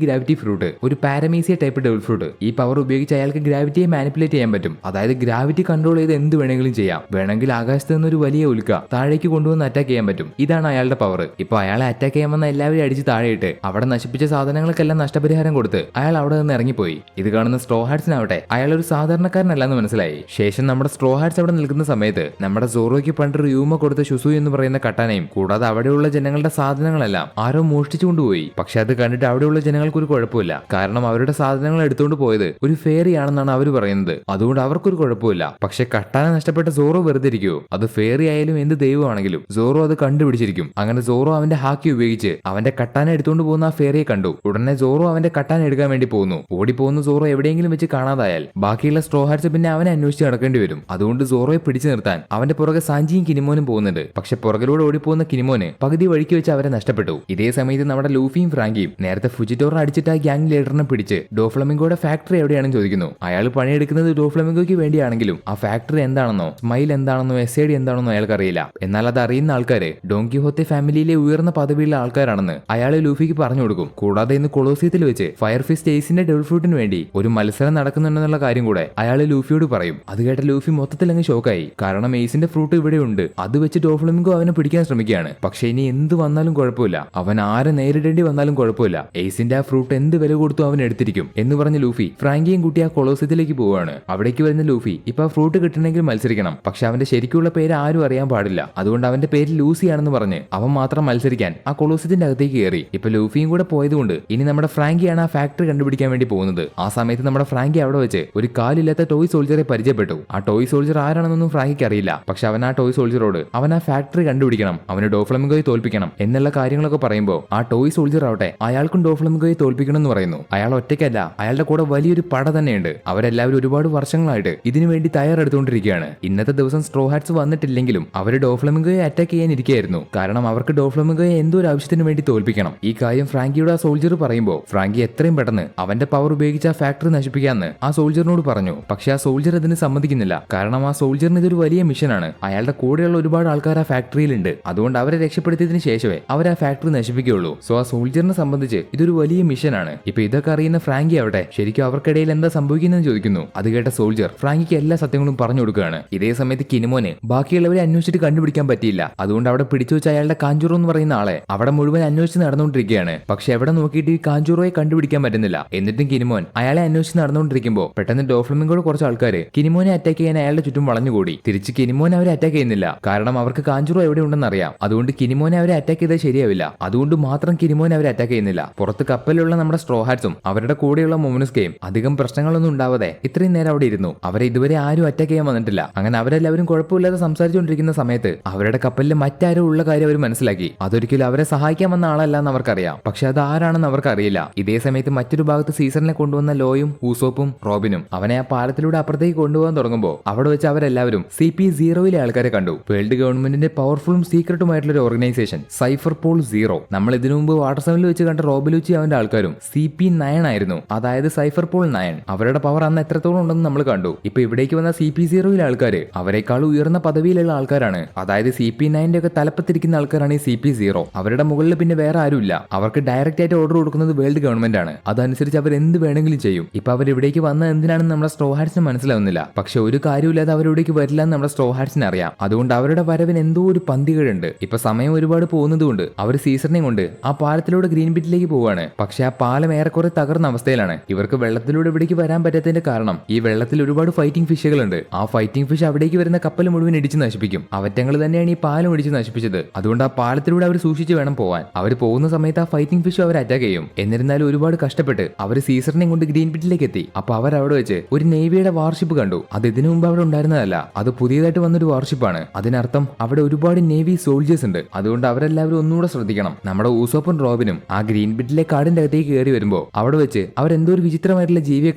ഗ്രാവിറ്റി ഫ്രൂട്ട്, ഒരു പാരമീസിയ ടൈപ്പ് ഡെവിൾ ഫ്രൂട്ട്. ഈ പവർ ഉപയോഗിച്ച് അയാൾക്ക് ഗ്രാവിറ്റിയെ മാനിപ്പുലേറ്റ് ചെയ്യാൻ പറ്റും. അതായത് ഗ്രാവിറ്റി കൺട്രോൾ ചെയ്ത് എന്ത് വേണമെങ്കിലും ചെയ്യാം. വേണമെങ്കിൽ ആകാശത്ത് നിന്ന് ഒരു വലിയ ഉൽക്ക താഴേക്ക് കൊണ്ടുവന്ന് അറ്റാക്ക് ചെയ്യാൻ പറ്റും. ഇതാണ് അയാളുടെ പവർ. ഇപ്പൊ അയാളെ അറ്റാക്ക് ചെയ്യാൻ വന്ന എല്ലാവരും അടിച്ച് താഴെയിട്ട് അവിടെ നശിപ്പിച്ച സാധനങ്ങൾക്കെല്ലാം നഷ്ടപരിഹാരം കൊടുത്ത് അയാൾ അവിടെ നിന്ന് ഇറങ്ങിപ്പോയി. ഇത് കാണുന്ന സ്ട്രോ ഹാറ്റ്സിനാവട്ടെ അയാൾ ഒരു സാധാരണക്കാരനല്ലെന്ന് മനസ്സിലായി. ശേഷം നമ്മുടെ സ്ട്രോ ഹാറ്റ്സ് അവിടെ നിൽക്കുന്ന സമയത്ത് നമ്മുടെ സോറോയ്ക്ക് പണ്ടൊരു യൂമ കൊടുത്ത ഷുസു എന്ന് പറയുന്ന കട്ടാനയും കൂടാതെ അവിടെയുള്ള ജനങ്ങളുടെ സാധനങ്ങളെല്ലാം ആരോ മോഷ്ടിച്ചു കൊണ്ടുപോയി. പക്ഷെ അത് കണ്ടിട്ട് അവിടെയുള്ള ജനങ്ങൾക്ക് ഒരു കുഴപ്പമില്ല. കാരണം അവരുടെ സാധനങ്ങൾ എടുത്തുകൊണ്ട് പോയത് ഒരു ഫെയറി ആണെന്നാണ് അവർ പറയുന്നത്. അതുകൊണ്ട് അവർക്കൊരു കുഴപ്പമില്ല. പക്ഷെ കട്ടാന നഷ്ടപ്പെട്ട സോറോ വെറുതെ ഇരിക്കുവോ? അത് ഫെയറി ആയാലും എന്ത് ദൈവമാണെങ്കിലും സോറോ അത് കണ്ടുപിടിച്ചിരിക്കും. അങ്ങനെ സോറോ അവന്റെ ഹാക്കി ഉപയോഗിച്ച് അവന്റെ കട്ടാന എടുത്തുകൊണ്ട് പോകുന്ന ആ ഫെയറിയെ കണ്ടു. ഉടനെ സോറോ അവന്റെ കട്ടാന എടുക്കാൻ വേണ്ടി പോകുന്നു. ഓടിപ്പോകുന്ന സോറോ എവിടെയെങ്കിലും വെച്ച് കാണാതായാൽ ബാക്കിയുള്ള സ്ട്രോ ഹാറ്റ്സ് പിന്നെ അവനെ അന്വേഷിച്ച് നടക്കേണ്ടി വരും. അതുകൊണ്ട് സോറോയെ പിടിച്ചു നിർത്താൻ അവന്റെ പുറകെ സാഞ്ചിയും കിനിമോനും പോകുന്നുണ്ട്. പക്ഷെ പുറകിലൂടെ ഓടിപ്പോകുന്ന കിനിമോന് പകുതി വഴിക്ക് വെച്ച് അവരെ നഷ്ടപ്പെട്ടു. ഇതേ സമയത്ത് നമ്മുടെ ലൂഫിയും ഫ്രാങ്കിയും നേരത്തെ ഫുജിറ്റോറിനെ അടിച്ചിട്ട് ആ ഗ്യാങ് ലീഡറിനെ പിടിച്ച് ഡോഫ്ലമിംഗോയുടെ ഫാക്ടറി എവിടെയാണെന്ന് ചോദിക്കുന്നു. അയാൾ പണിയെടുക്കുന്നത് ഡോഫ്ലമിംഗോയ്ക്ക് വേണ്ടിയാണെങ്കിലും ആ ഫാക്ടറി എന്താണെന്നോ സ്മൈൽ എന്താണെന്നോ SID എന്താണെന്നോ അയാൾക്കറിയില്ല. എന്നാൽ അത് അറിയുന്ന ആൾക്കാര് ഡോങ്കിഹോത്തെ ഫാമിലിയിലെ ഉയർന്ന പദവിയുള്ള ആൾക്കാരാണെന്ന് അയാളെ ലൂഫിക്ക് പറഞ്ഞു കൊടുക്കും. കൂടാതെ ഇന്ന് കൊളോസിയത്തിൽ വെച്ച് ഫയർ ഫിസ്റ്റ് എയ്സിന്റെ ഡെവിൾ ഫ്രൂട്ടിന് വേണ്ടി ഒരു മത്സരം നടക്കുന്നുണ്ടെന്നുള്ള കാര്യം കൂടെ അയാൾ ലൂഫിയോട് പറയും. അത് കേട്ട ലൂഫി മൊത്തത്തിൽ അങ്ങ് ഷോക്കായി. കാരണം എയ്സിന്റെ ഫ്രൂട്ട് ഇവിടെ ഉണ്ട്. അത് വെച്ച് ഡോഫ്ലമിംഗോ അവനെ പിടിക്കാൻ ശ്രമിക്കുകയാണ്. പക്ഷെ ഇനി എന്ത് വന്നാലും കുഴപ്പമില്ല, അവൻ ആരെ നേരിടേണ്ടി വന്നാലും കുഴപ്പമില്ല, എയ്സിന്റെ ആ ഫ്രൂട്ട് എന്ത് വില കൊടുത്തു അവൻ എടുത്തിരിക്കും എന്ന് പറഞ്ഞ് ലൂഫി ഫ്രാങ്കിയും കൂട്ടി ആ കൊളോസിയത്തിലേക്ക് പോവുകയാണ്. അവിടേക്ക് വരുന്ന ലൂഫി ഇപ്പൊ ആ ഫ്രൂട്ട് കിട്ടണമെങ്കിൽ മത്സരിക്കണം. പക്ഷെ അവന്റെ ശരിക്കുള്ള പേര് ആരും അറിയാൻ പാടില്ല. അതുകൊണ്ട് അവന്റെ പേര് ലൂസിയാണെന്ന് പറഞ്ഞ് അവൻ മാത്രം മത്സരിക്കാൻ ആ കൊളോസിയത്തിന്റെ അകത്തേക്ക് കയറി. ഇപ്പൊ ലൂഫിയും കൂടെ പോയതുകൊണ്ട് ഇനി നമ്മുടെ ഫ്രാങ്കിയാണ് ആ ഫാക്ടറി കണ്ടുപിടിക്കാൻ വേണ്ടി പോകുന്നത്. ആ സമയത്ത് നമ്മുടെ ഫ്രാങ്കി അവിടെ വെച്ച് ഒരു കാലില്ലാത്ത ടോയ് സോൾജറെ പരിചയപ്പെട്ടു. ആ ടോയ് സോൾജർ ആരാണെന്നൊന്നും ഫ്രാങ്കിക്ക് അറിയില്ല. പക്ഷെ അവൻ ആ ടോയ് സോൾജറോട് അവൻ ആ ഫാക്ടറി കണ്ടുപിടിക്കണം, അവന് ഡോഫ്ലമിംഗോയെ തോൽപ്പിക്കണം എന്നുള്ള കാര്യങ്ങളൊക്കെ പറയുമ്പോൾ ആ ടോയ് സോൾജർ ആവട്ടെ അയാൾക്കും ഡോഫ്ലമിംഗോയെ തോൽപ്പിക്കണം എന്ന് പറയുന്നു. അയാൾ ഒറ്റയ്ക്കല്ല, അയാളുടെ കൂടെ വലിയൊരു പട തന്നെയുണ്ട്. അവരെല്ലാവരും ഒരുപാട് വർഷങ്ങളായിട്ട് ഇതിനു വേണ്ടി തയ്യാറെടുത്തുകൊണ്ടിരിക്കുകയാണ്. ഇന്നത്തെ ദിവസം സ്ട്രോ ഹാറ്റ്സ് വന്നിട്ടില്ലെങ്കിലും അവർ ഡോഫ്ലമിംഗോയെ അറ്റാക്ക് ചെയ്യാൻ ഇരിക്കുകയായിരുന്നു. കാരണം അവർക്ക് ഡോഫ്ലമിംഗോയെ എന്തോ ഒരു ആവശ്യത്തിന് വേണ്ടി തോൽപ്പിക്കണം. ഈ കാര്യം ഫ്രാങ്കിയുടെ ആ സോൾജർ പറയുമ്പോൾ ഫ്രാങ്കി എത്രയും പെട്ടെന്ന് അവന്റെ പവർ ഉപയോഗിച്ച് ആ ഫാക്ടറി നശിപ്പിക്കാമെന്ന് ആ സോൾജറിനോട് പറഞ്ഞു. പക്ഷെ ആ സോൾജർ അതിന് സമ്മതിക്കുന്നില്ല. കാരണം ആ സോൾജറിന് ഇതൊരു വലിയ മിഷനാണ്. അയാളുടെ കൂടെയുള്ള ഒരുപാട് ആൾക്കാർ ആ ഫാക്ടറിയിലുണ്ട്. അതുകൊണ്ട് അവരെ രക്ഷപ്പെടുത്തിയതിനു ശേഷമേ അവർ ആ ഫാക്ടറി നശിപ്പിക്കുകയുള്ളൂ. സോ ആ സോൾജറിനെ സംബന്ധിച്ച് ഇതൊരു വലിയ മിഷനാണ്. ഇപ്പൊ ഇതൊക്കെ അറിയുന്ന ഫ്രാങ്കി ആവട്ടെ ശരിക്കും അവർക്കിടയിൽ എന്താ സംഭവിക്കുന്നതെന്ന് ചോദിക്കുന്നു. അത് കേട്ട സോൾജർ ഫ്രാങ്കിക്ക് എല്ലാ സത്യങ്ങളും പറഞ്ഞു കൊടുക്കുകയാണ്. ഇതേ സമയത്ത് കിനിമോന് ബാക്കിയുള്ളവരെ അന്വേഷിച്ചിട്ട് കണ്ടുപിടിക്കാൻ പറ്റിയില്ല. അതുകൊണ്ട് അവിടെ പിടിച്ചു വെച്ച അയാളുടെ കാഞ്ചൂറോ എന്ന് പറയുന്ന ആളെ അവിടെ മുഴുവൻ അന്വേഷിച്ച് നടന്നുകൊണ്ടിരിക്കുകയാണ്. പക്ഷെ എവിടെ നോക്കിയിട്ട് ഈ കാഞ്ചൂറോയെ കണ്ടുപിടിക്കാൻ പറ്റുന്നില്ല. എന്നിട്ടും കിനിമോൻ അയാളെ അന്വേഷിച്ച് നടന്നുകൊണ്ടിരിക്കുമ്പോൾ പെട്ടെന്ന് ഡോഫ്ലമിംഗോയുടെ കുറച്ച് ആൾക്കാർ കിനിമോനെ അറ്റാക്ക് ചെയ്യാൻ അയാളുടെ ചുറ്റും വളഞ്ഞുകൂടി. തിരിച്ച് കിനിമോനെ അവരെ അറ്റാക്ക് ചെയ്യുന്നില്ല. കാരണം അവർക്ക് കാഞ്ചൂറോ എവിടെ ഉണ്ടെന്ന് അറിയാം. അതുകൊണ്ട് കിനിമോനെ അവരെ അറ്റാക്ക് ചെയ്താൽ ശരിയാവില്ല. അതുകൊണ്ട് മാത്രം കിനിമോനെ അവരെ അറ്റാക്ക് ചെയ്യുന്നില്ല. പുറത്ത് കപ്പലിലുള്ള നമ്മുടെ സ്ട്രോ ഹാറ്റ്സും അവരുടെ കൂടെയുള്ള മൊമനുസ്കയും അധികം പ്രശ്നങ്ങളൊന്നും ഉണ്ടാവാതെ ഇത്രയും നേരം അവിടെ ഇരുന്നു. അവരെ ഇതുവരെ ആരും അറ്റാക്ക് ചെയ്യാൻ വന്നിട്ടില്ല. അങ്ങനെ അവരെല്ലാവരും കുഴപ്പമില്ലാതെ സംസാരിച്ചുകൊണ്ടിരിക്കുന്ന സമയത്ത് അവരുടെ കപ്പലിൽ മറ്റാരും ഉള്ള കാര്യം അവർ മനസ്സിലാക്കി. അതൊരിക്കലും അവരെ സഹായിക്കാൻ വന്ന ആളല്ല എന്ന് അവർക്കറിയാം. പക്ഷെ അത് ആരാണെന്ന് അവർക്കറിയില്ല. ഇതേ സമയത്ത് മറ്റൊരു ഭാഗത്ത് സീസറിനെ കൊണ്ടുവന്ന ലോയും ഊസോപ്പും റോബിനും അവനെ ആ പാലത്തിലൂടെ അപ്പുറത്തേക്ക് കൊണ്ടുപോകാൻ തുടങ്ങുമ്പോൾ അവിടെ വെച്ച് അവരെല്ലാവരും CP0 ആൾക്കാരെ കണ്ടു. വേൾഡ് ഗവൺമെന്റിന്റെ പവർഫുള്ളും സീക്രട്ടുമായിട്ടുള്ള ഒരു ഓർഗനൈസേഷൻ സൈഫർ പോൾ 0. നമ്മൾ ഇതിനു മുമ്പ് വാട്ടർ സെവനിൽ വെച്ച് കണ്ട റോബലൂച്ചി അവന്റെ ആൾക്കാരും CP9 ആയിരുന്നു. അതായത് സൈഫർ പോൾ 9. അവരുടെ പവർ അന്ന് എത്രത്തോളം ഉണ്ടെന്ന് നമ്മൾ കണ്ടു. ഇപ്പൊ ഇവിടേക്ക് വന്ന CP0 ആൾക്കാർ അവരെക്കാൾ ഉയർന്ന പദവിയിലുള്ള ആൾക്കാരാണ്. അതായത് CP9 ഒക്കെ തലപ്പത്തിരിക്കുന്ന ആൾക്കാരാണ് ഈ CP0. അവരുടെ മുകളിൽ പിന്നെ വേറെ ആരുമില്ല. അവർക്ക് ഡയറക്റ്റ് ആയിട്ട് ഓർഡർ കൊടുക്കുന്നത് വേൾഡ് ഗവൺമെന്റ് ആണ്. അതനുസരിച്ച് അവർ എന്ത് വേണമെങ്കിലും ചെയ്യും. ഇപ്പൊ അവർ ഇവിടേക്ക് വന്ന എന്തിനാണെന്ന് നമ്മുടെ സ്ട്രോ ഹാറ്റ്സിന് മനസ്സിലാവുന്നില്ല. പക്ഷെ ഒരു കാര്യമില്ലാതെ അവരിവിടേക്ക് വരില്ല എന്ന് നമ്മുടെ സ്ട്രോ ഹാറ്റ്സിന് അറിയാം. അതുകൊണ്ട് അവരുടെ വരവിന് എന്തോ ഒരു പന്തികേടുണ്ട്. ഇപ്പൊ സമയം ഒരുപാട് പോകുന്നതുകൊണ്ട് അവർ സീസറിനെയും കൊണ്ട് ആ പാലത്തിലൂടെ ഗ്രീൻ ബിറ്റിലേക്ക് പോവാണ്. പക്ഷെ ആ പാലം ഏറെക്കുറെ തകർന്ന അവസ്ഥയിലാണ്. ഇവർക്ക് വെള്ളത്തിലൂടെ ഇവിടേക്ക് വരാൻ പറ്റാത്തതിന്റെ കാരണം ഈ വെള്ളത്തിൽ ഒരുപാട് ഫൈറ്റിംഗ് ഫിഷുകളുണ്ട്. ആ ഫൈറ്റിംഗ് ഫിഷ് അവിടേക്ക് വരുന്ന കപ്പൽ മുഴുവൻ ഇടിച്ച് നശിപ്പിക്കും. അവറ്റങ്ങൾ തന്നെയാണ് ഈ പാലം ഇടിച്ച് നശിപ്പിച്ചത്. അതുകൊണ്ട് ആ പാലത്തിലൂടെ അവർ സൂക്ഷിച്ച് വേണം പോവാൻ. അവർ പോകുന്ന സമയത്ത് ആ ഫൈറ്റിംഗ് ഫിഷ് അവർ അറ്റാക്ക് ചെയ്യും. എന്നിരുന്നാലും ഒരുപാട് കഷ്ടപ്പെട്ട് അവർ സീസറിനെയും കൊണ്ട് ഗ്രീൻ ബിറ്റിലേക്ക് എത്തി. അപ്പൊ അവർ അവിടെ വെച്ച് ഒരു നേവിയുടെ വാർഷിപ്പ് കണ്ടു. അത് ഇതിനു മുമ്പ് അവിടെ ഉണ്ടായിരുന്നതല്ല. അത് പുതിയതായിട്ട് വന്നൊരു വാർഷിപ്പാണ്. അതിനർത്ഥം അവിടെ ഒരുപാട് നേവി സോൾജേഴ്സ് ഉണ്ട്. അതുകൊണ്ട് അവരെല്ലാവരും ഒന്നുകൂടെ ശ്രദ്ധിക്കണം. നമ്മുടെ ഊസോപ്പും റോബിനും ആ ഗ്രീൻ ബിറ്റിലെ കാടിന്റെ അകത്തേക്ക് കയറി വരുമ്പോൾ അവിടെ വെച്ച് അവരെന്തോ ഒരു വിചിത്രമായിട്ടുള്ള ജീവിയെ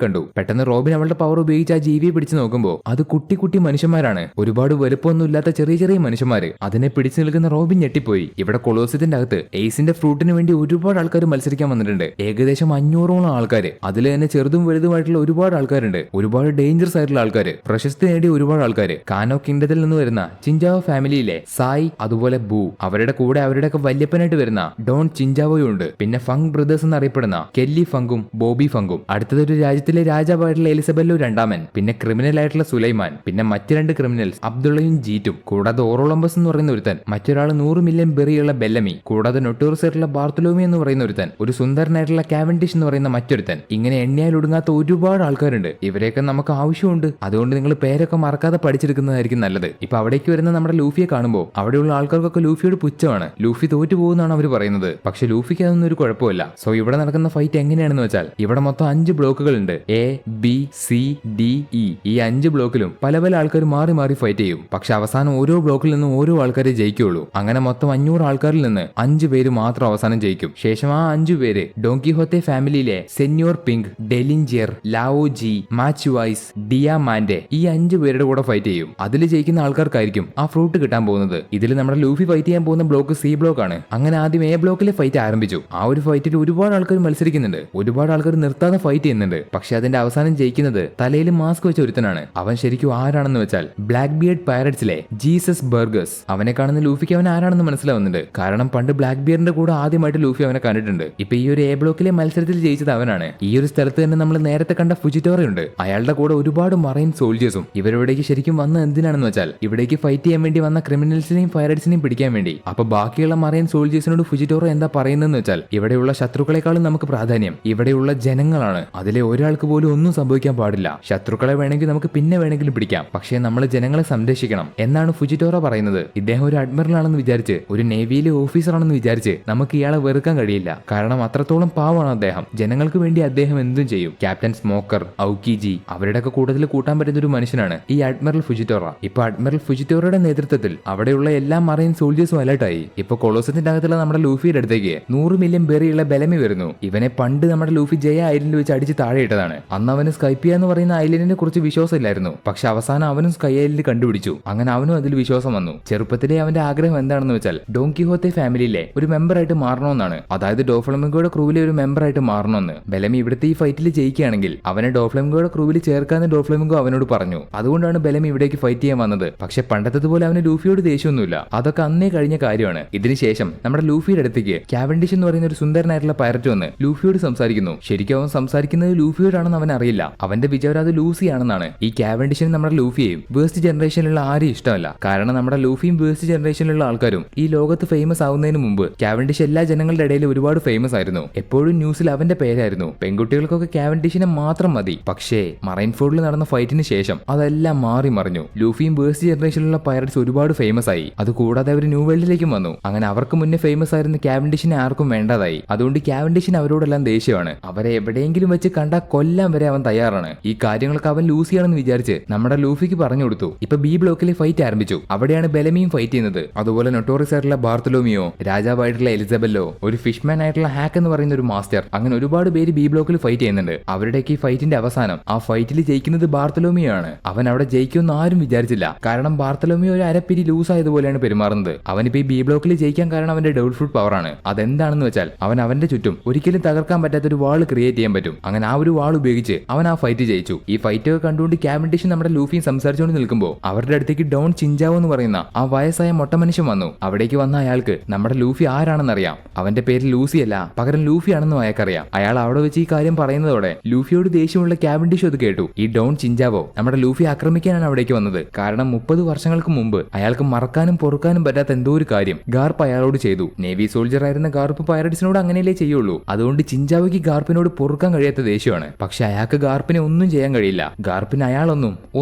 കണ്ടു. പെട്ടെന്ന് റോബിൻ അവളുടെ പവർ ഉപയോഗിച്ച് ആ ജീവിയെ പിടിച്ചു നോക്കുമ്പോൾ അത് കുട്ടി കുട്ടി മനുഷ്യന്മാരാണ്. ഒരുപാട് വലുപ്പമൊന്നും ഇല്ലാത്ത ചെറിയ ചെറിയ മനുഷ്യന്മാര്. അതിനെ പിടിച്ചു നിൽക്കുന്ന റോബിൻ ഞെട്ടിപ്പോയി. ഇവിടെ കൊളോസിയത്തിന്റെ അകത്ത് എയ്സിന്റെ ഫ്രൂട്ടിന് വേണ്ടി ഒരുപാട് ആൾക്കാർ മത്സരിക്കാൻ വന്നിട്ടുണ്ട്. ഏകദേശം 500ഓളം ആൾക്കാർ. അതിൽ തന്നെ ചെറുതും വലുതുമായിട്ടുള്ള ഒരുപാട് ആൾക്കാരുണ്ട്. ഒരുപാട് ഡേഞ്ചറസ് ആയിട്ടുള്ള ആൾക്കാർ, പ്രശസ്തി നേടിയ ഒരുപാട് ആൾക്കാർ. കാനോ കിങ്ഡത്തിൽ നിന്ന് വരുന്ന ചിഞ്ചാവോ ഫാമിലിയിലെ സായ്, അതുപോലെ ബൂ, അവരുടെ കൂടെ അവരുടെയൊക്കെ വല്യപ്പനായിട്ട് വരുന്ന ഡോൺ ചിഞ്ചാവോയും ഉണ്ട്. പിന്നെ ഫങ്ക് ബ്രദേഴ്സ് എന്നറിയപ്പെടുന്ന കെല്ലി ഫങ്കും ബോബി ഫങ്കും, അടുത്തത് ഒരു രാജ്യത്തിലെ രാജാവായിട്ടുള്ള എലിസബല്ലോ രണ്ടാമൻ, പിന്നെ ക്രിമിനൽ ആയിട്ടുള്ള സുലൈമാൻ, പിന്നെ മറ്റ് 2 ക്രിമിനൽസ് അബ്ദുള്ളയും ജീറ്റും, കൂടാതെ ഓറോളംബസ് എന്ന് പറയുന്ന ഒരുത്തൻ, മറ്റൊരാൾ 100 മില്യൺ ബെറിയുള്ള ബെല്ലമി, കൂടാതെ നൊട്ടോറിയസ് ആയിട്ടുള്ള ബാർത്തലോമി എന്ന് പറയുന്ന ഒരുത്തൻ, ഒരു സുന്ദരനായിട്ടുള്ള കാവൻഡിഷ് എന്ന് പറയുന്ന മറ്റൊരുത്തൻ. ഇങ്ങനെ എണ്ണയാൽ ഒടുങ്ങാത്ത ഒരുപാട് ആൾക്കാരുണ്ട്. ഇവരെയൊക്കെ നമുക്ക് ആവശ്യമുണ്ട്. അതുകൊണ്ട് നിങ്ങൾ പേരൊക്കെ മറക്കാതെ പഠിച്ചെടുക്കുന്നതായിരിക്കും നല്ലത്. ഇപ്പൊ അവിടേക്ക് വരുന്ന നമ്മുടെ ലൂഫിയെ കാണുമ്പോൾ അവിടെയുള്ള ആൾക്കാർക്കൊക്കെ ലൂഫിയോട് പുച്ഛമാണ്. ലൂഫി തോറ്റു പോകുന്നതാണ് അവർ പറയുന്നത്. പക്ഷെ ലൂഫിക്ക് അതൊന്നും ഒരു കുഴപ്പമില്ല. സോ ഇവിടെ നടക്കുന്ന ഫൈറ്റ് എങ്ങനെയാണെന്ന് വെച്ചാൽ ഇവിടെ മൊത്തം 5 ബ്ലോക്കുകൾ ഉണ്ട്. A, B, C, D, E. ഈ 5 ബ്ലോക്കിലും പല പല ആൾക്കാർ മാറി മാറി ഫൈറ്റ് ചെയ്യും. പക്ഷെ അവസാനം ഓരോ ബ്ലോക്കിൽ നിന്നും ഓരോ ആൾക്കാരെ ജയിക്കുള്ളൂ. അങ്ങനെ മൊത്തം 500 ആൾക്കാരിൽ നിന്ന് 5 പേര് മാത്രം അവസാനം ജയിക്കും. ശേഷം ആ 5 പേര് ഡോങ്കിഹോത്തെ ഫാമിലിയിലെ സെന്യോർ പിങ്ക്, ഡെലിഞ്ചിയർ, ലാവോ ജി, മാച്ചുവൈസ്, ഡിയാമാൻഡെ ഈ 5 പേരുടെ കൂടെ ഫൈറ്റ് ചെയ്യും. അതിൽ ജയിക്കുന്ന ആൾക്കാർക്കായിരിക്കും ആ ഫ്രൂട്ട് കിട്ടാൻ പോകുന്നത്. ഇതിൽ നമ്മുടെ ലൂഫി ഫൈറ്റ് ചെയ്യാൻ പോകുന്ന ബ്ലോക്ക് സി ബ്ലോക്ക് ആണ്. അങ്ങനെ ആദ്യം എ ബ്ലോക്കിലെ ഫൈറ്റ് ആരംഭിച്ചു. ആ ഒരു ഫൈറ്റിൽ ഒരുപാട് ആൾക്കാർ മത്സരിക്കുന്നുണ്ട്. ഒരുപാട് ആൾക്കാർ നിർത്താതെ ഫൈറ്റ് ചെയ്യുന്നുണ്ട്. പക്ഷെ അതിന്റെ അവസാനം ജയിക്കുന്നത് തലയിൽ മാസ്ക് വെച്ച ഒരുത്തനാണ്. അവൻ ശരിക്കും ആരാണെന്ന് വെച്ചാൽ ബ്ലാക്ക് ബിയർഡ് പൈററ്റ്സിലെ ജീസസ് ബർഗേഴ്സ്. അവനെ കാണുന്ന ലൂഫിക്ക് അവൻ ആരാണെന്ന് മനസ്സിലാവുന്നുണ്ട്. കാരണം പണ്ട് ബ്ലാക്ക് ബിയറിന്റെ കൂടെ ആദ്യമായിട്ട് ലൂഫി അവനെ കണ്ടിട്ടുണ്ട്. ഇപ്പൊ ഈ ഒരു എ ബ്ലോക്കിലെ മത്സരത്തിൽ ജയിച്ചത് അവനാണ്. ഈ ഒരു സ്ഥലത്ത് തന്നെ നമ്മൾ നേരത്തെ കണ്ട ഫുജിറ്റോറയുണ്ട്. അയാളുടെ കൂടെ ഒരുപാട് മറൈൻ സോൾജേഴ്സും. ഇവരിവിടേക്ക് ശരിക്കും വന്ന എന്തിനാണെന്ന് വെച്ചാൽ ഇവിടേക്ക് ഫൈറ്റ് ചെയ്യാൻ വേണ്ടി വന്ന ക്രിമിനൽസിനെയും പൈററ്റ്സിനെയും പിടിക്കാൻ വേണ്ടി. അപ്പൊ ബാക്കിയുള്ള മറൈൻ സോൾജേഴ്സിനോട് ഫുജിറ്റോറോ എന്താ പറയുന്നതെന്ന് വെച്ചാൽ ഇവിടെയുള്ള ശത്രുക്കളെക്കാളും നമുക്ക് പ്രാധാന്യം ഇവിടെയുള്ള ജനങ്ങളാണ്. അതിലെ ഒരാൾക്ക് പോലും ഒന്നും സംഭവിക്കാൻ പാടില്ല. ശത്രുക്കളെ വേണമെങ്കിൽ നമുക്ക് പിന്നെ വേണമെങ്കിലും പിടിക്കാം, പക്ഷേ നമ്മൾ ജനങ്ങളെ സംരക്ഷിക്കണം എന്നാണ് ഫുജിറ്റോറോ പറയുന്നത്. ഇദ്ദേഹം ഒരു അഡ്മിറൽ ആണെന്ന് വിചാരിച്ച്, ഒരു നേവിയിലെ ഓഫീസർ ആണെന്ന് വിചാരിച്ച് നമുക്ക് ഇയാളെ വെറുക്കാൻ കഴിയില്ല. കാരണം അത്രത്തോളം പാവമാണ് അദ്ദേഹം. ജനങ്ങൾക്ക് വേണ്ടി അദ്ദേഹം എന്തും ചെയ്യും. ക്യാപ്റ്റൻ സ്മോക്കർ, ഔക്കിജി അവരുടെയൊക്കെ കൂടുതൽ കൂട്ടാൻ പറ്റുന്ന ഒരു മനുഷ്യനാണ് ഈ അഡ്മിറൽ ഫുജിറ്റോറ. ഇപ്പൊ അഡ്മിറൽ ഫുജിറ്റോറയുടെ നേതൃത്വത്തിൽ അവിടെയുള്ള എല്ലാ മറൈൻ സോൾജേഴ്സും അലർട്ടായി. ഇപ്പൊ കൊളോസത്തിന്റെ അകത്തുള്ള നമ്മുടെ ലൂഫിയുടെ അടുത്തേക്ക് 100 മില്യൺ ബെറിയുള്ള ബെലമി വരുന്നു. ഇവനെ പണ്ട് നമ്മുടെ ലൂഫി ജയ ഐലൻഡ് വെച്ച് അടിച്ച് താഴെ ഇട്ടതാണ്. അന്ന് അവന് സ്കൈപ്പിയ എന്ന് പറയുന്ന ഐലൻഡിനെ കുറിച്ച് വിശ്വാസമില്ലായിരുന്നു. പക്ഷെ അവസാനം അവനും സ്കൈ ഐലൻഡ് കണ്ടുപിടിച്ചു. അങ്ങനെ അവനും അതിൽ വിശ്വാസം വന്നു. ചെറുപ്പത്തിലെ അവന്റെ ആഗ്രഹം എന്താണെന്ന് വെച്ചാൽ ഡോങ്കിഹോത്തെ ഫാമിലിയിലെ ഒരു മെമ്പറായിട്ട് മാറണമെന്നാണ്. അതായത് ഡോഫ്ലമിംഗോയുടെ ക്രൂവിലെ ഒരു മെമ്പറായിട്ട് മാറണമെന്ന്. ബെലമി ഇവിടുത്തെ ഈ ഫൈറ്റിൽ ജയിക്കുകയാണെങ്കിൽ അവനെ ഡോഫ്ലമിംഗോയുടെ ക്രൂവിൽ ചേർക്കാന്ന് ഡോഫ്ലമിംഗോ അവനോട് പറഞ്ഞു. അതുകൊണ്ടാണ് ബെലമി ഇവിടേക്ക് ഫൈറ്റ് ചെയ്യാൻ വന്നത്. പക്ഷെ പണ്ടത്തതുപോലെ അവന് ലൂഫിയോട് ദേഷ്യമൊന്നുമില്ല. അതൊക്കെ അന്നേ കഴിഞ്ഞ കാര്യമാണ്. ഇതിനുശേഷം നമ്മുടെ ലൂഫിയുടെ അടുത്തേക്ക് കാവൻഡിഷ് എന്ന് പറയുന്ന ഒരു സുന്ദരനായിട്ടുള്ള പൈററ്റ് വന്ന് ലൂഫിയോട് സംസാരിക്കുന്നു. ശരിക്കും അവൻ സംസാരിക്കുന്നത് ലൂഫിയോടാണെന്ന് അവൻ അറിയില്ല. അവന്റെ വിചാരം അത് ലൂസിയാണെന്നാണ്. ഈ കാവൻഡിഷിന് നമ്മുടെ ലൂഫിയെയും വേസ്റ്റ് ജനറേഷനിലുള്ള ആരെയും ഇഷ്ടമല്ല. കാരണം നമ്മുടെ ലൂഫിയും വേസ്റ്റ് ജനറേഷനിലുള്ള ആൾക്കാരും ഈ ലോകത്ത് ഫേമസ് ആവുന്നതിന് മുമ്പ് കാവൻഡിഷ് എല്ലാ ജനങ്ങളുടെ ഇടയിൽ ഒരുപാട് ഫേമസ് ആയിരുന്നു. എപ്പോഴും ന്യൂസിൽ അവന്റെ പേരായിരുന്നു. പെൺകുട്ടികൾക്കൊക്കെ കാവൻഡിഷിനെ മാത്രം മതി. പക്ഷേ മറൈൻഫോർഡിൽ നടന്ന ഫൈറ്റിന് ശേഷം അതെല്ലാം മാറി മറിഞ്ഞു. ലൂഫിയും വേസ്റ്റ് ജനറേഷനിലുള്ള പൈററ്റ്സ് ഒരുപാട് ഫേമസ് ആയി. അതുകൂടാതെ അവർ ന്യൂ വേൾഡിലേക്കും വന്നു. അങ്ങനെ അവർക്ക് മുന്നേ ഫേമസ് ആയിരുന്ന കാവൻഡിഷിനെ ആർക്കും വേണ്ടതായി. അതുകൊണ്ട് കാവൻഡിഷിന് അവരോടെല്ലാം ദേഷ്യമാണ്. അവരെ എവിടെയെങ്കിലും വെച്ച് കണ്ടാൽ കൊല്ലാൻ വരെ അവൻ തയ്യാറാണ്. ഈ കാര്യങ്ങളൊക്കെ അവൻ ലൂസിയാണെന്ന് വിചാരിച്ച് നമ്മുടെ ലൂഫിക്ക് പറഞ്ഞു കൊടുത്തു. ഇപ്പൊ ബി ബ്ലോക്കിലെ ഫൈറ്റ് ആരംഭിച്ചു. അവിടെയാണ് ബെലമിയും ഫൈറ്റ് ചെയ്യുന്നത്. അതുപോലെ നൊട്ടോറിയസ് ആയിട്ടുള്ള ബാർത്തലോമിയോ, രാജാവായിട്ടുള്ള എലിസബല്ലോ, ഒരു ഫിഷ്മാൻ ആയിട്ടുള്ള ഹാക്ക് എന്ന് പറയുന്ന ഒരു മാസ്റ്റർ, അങ്ങനെ ഒരുപാട് പേര് ബി ബ്ലോക്കിൽ ഫൈറ്റ് ചെയ്യുന്നുണ്ട്. അവരുടെയൊക്കെ ഈ ഫൈറ്റിന്റെ അവസാനം ആ ഫൈറ്റിൽ ജയിക്കുന്നത് ബാർത്തലോമിയോ ആണ്. അവൻ അവിടെ ജയിക്കുമെന്ന് ആരും വിചാരിച്ചില്ല. കാരണം ബാർത്തലോമിയോ ഒരു അരപ്പിരി ലൂസ് ആയതുപോലെയാണ് പെരുമാറുന്നത്. അവനിപ്പോ ഈ ബി ബ്ലോക്കിൽ ജയിക്കാൻ കാരണം അവന്റെ ഡബിൾ ഫുഡ് പവർ ആണ്. അതെന്താണെന്ന് വെച്ചാൽ അവന്റെ ചുറ്റും ഒരിക്കലും തകർക്കാൻ പറ്റാത്ത ഒരു വാൾ ക്രിയേറ്റ് ചെയ്യാൻ പറ്റും. അങ്ങനെ ആ ഒരു വാൾ ഉപയോഗിച്ച് അവൻ ആ ഫൈറ്റ് ജയിച്ചു. ഈ ഫൈറ്റ് ഒക്കെ കണ്ടുകൊണ്ട് കാവൻഡിഷ് നമ്മുടെ ലൂഫിയും സംസാരിച്ചുകൊണ്ട് നിൽക്കുമ്പോൾ അവരുടെ അടുത്തേക്ക് ഡോൺ ചിഞ്ചാവോ എന്ന് പറയുന്ന ആ വയസ്സായ മൊട്ട മനുഷ്യൻ വന്നു. അവിടേക്ക് വന്ന അയാൾക്ക് നമ്മുടെ ലൂഫി ആരാണെന്നറിയാം. അവന്റെ പേര് ലൂസിയല്ല, പകരം ലൂഫിയാണെന്നും അയാൾക്കറിയാം. അയാൾ അവിടെ വെച്ച് ഈ കാര്യം പറയുന്നതോടെ ലൂഫിയോട് ദേഷ്യമുള്ള കാവൻഡിഷ് അത് കേട്ടു. ഈ ഡോൺ ചിഞ്ചാവോ നമ്മുടെ ലൂഫി ആക്രമിക്കാനാണ് അവിടേക്ക് വന്നത്. കാരണം 30 വർഷങ്ങൾക്ക് മുമ്പ് അയാൾക്ക് മറക്കാനും പൊറുക്കാനും പറ്റാത്ത എന്തോ ഒരു കാര്യം ഗാർപ്പ് അയാളോട് ചെയ്തു. നേവി സോൾജർ ആയിരുന്ന ഗാർപ്പ് പൈററ്റ്സിനോട് അങ്ങനെയല്ലേ ചെയ്യുള്ളൂ. അതുകൊണ്ട് ചിഞ്ചാവോയ്ക്ക് ഗാർപ്പിനോട് പൊറുക്കാൻ കഴിയാത്ത ദേഷ്യമാണ്. പക്ഷെ അയാൾക്ക് ഗാർപ്പിനെ ഒന്നും ചെയ്യാൻ കഴിയില്ല. ഗാർപ്പിന്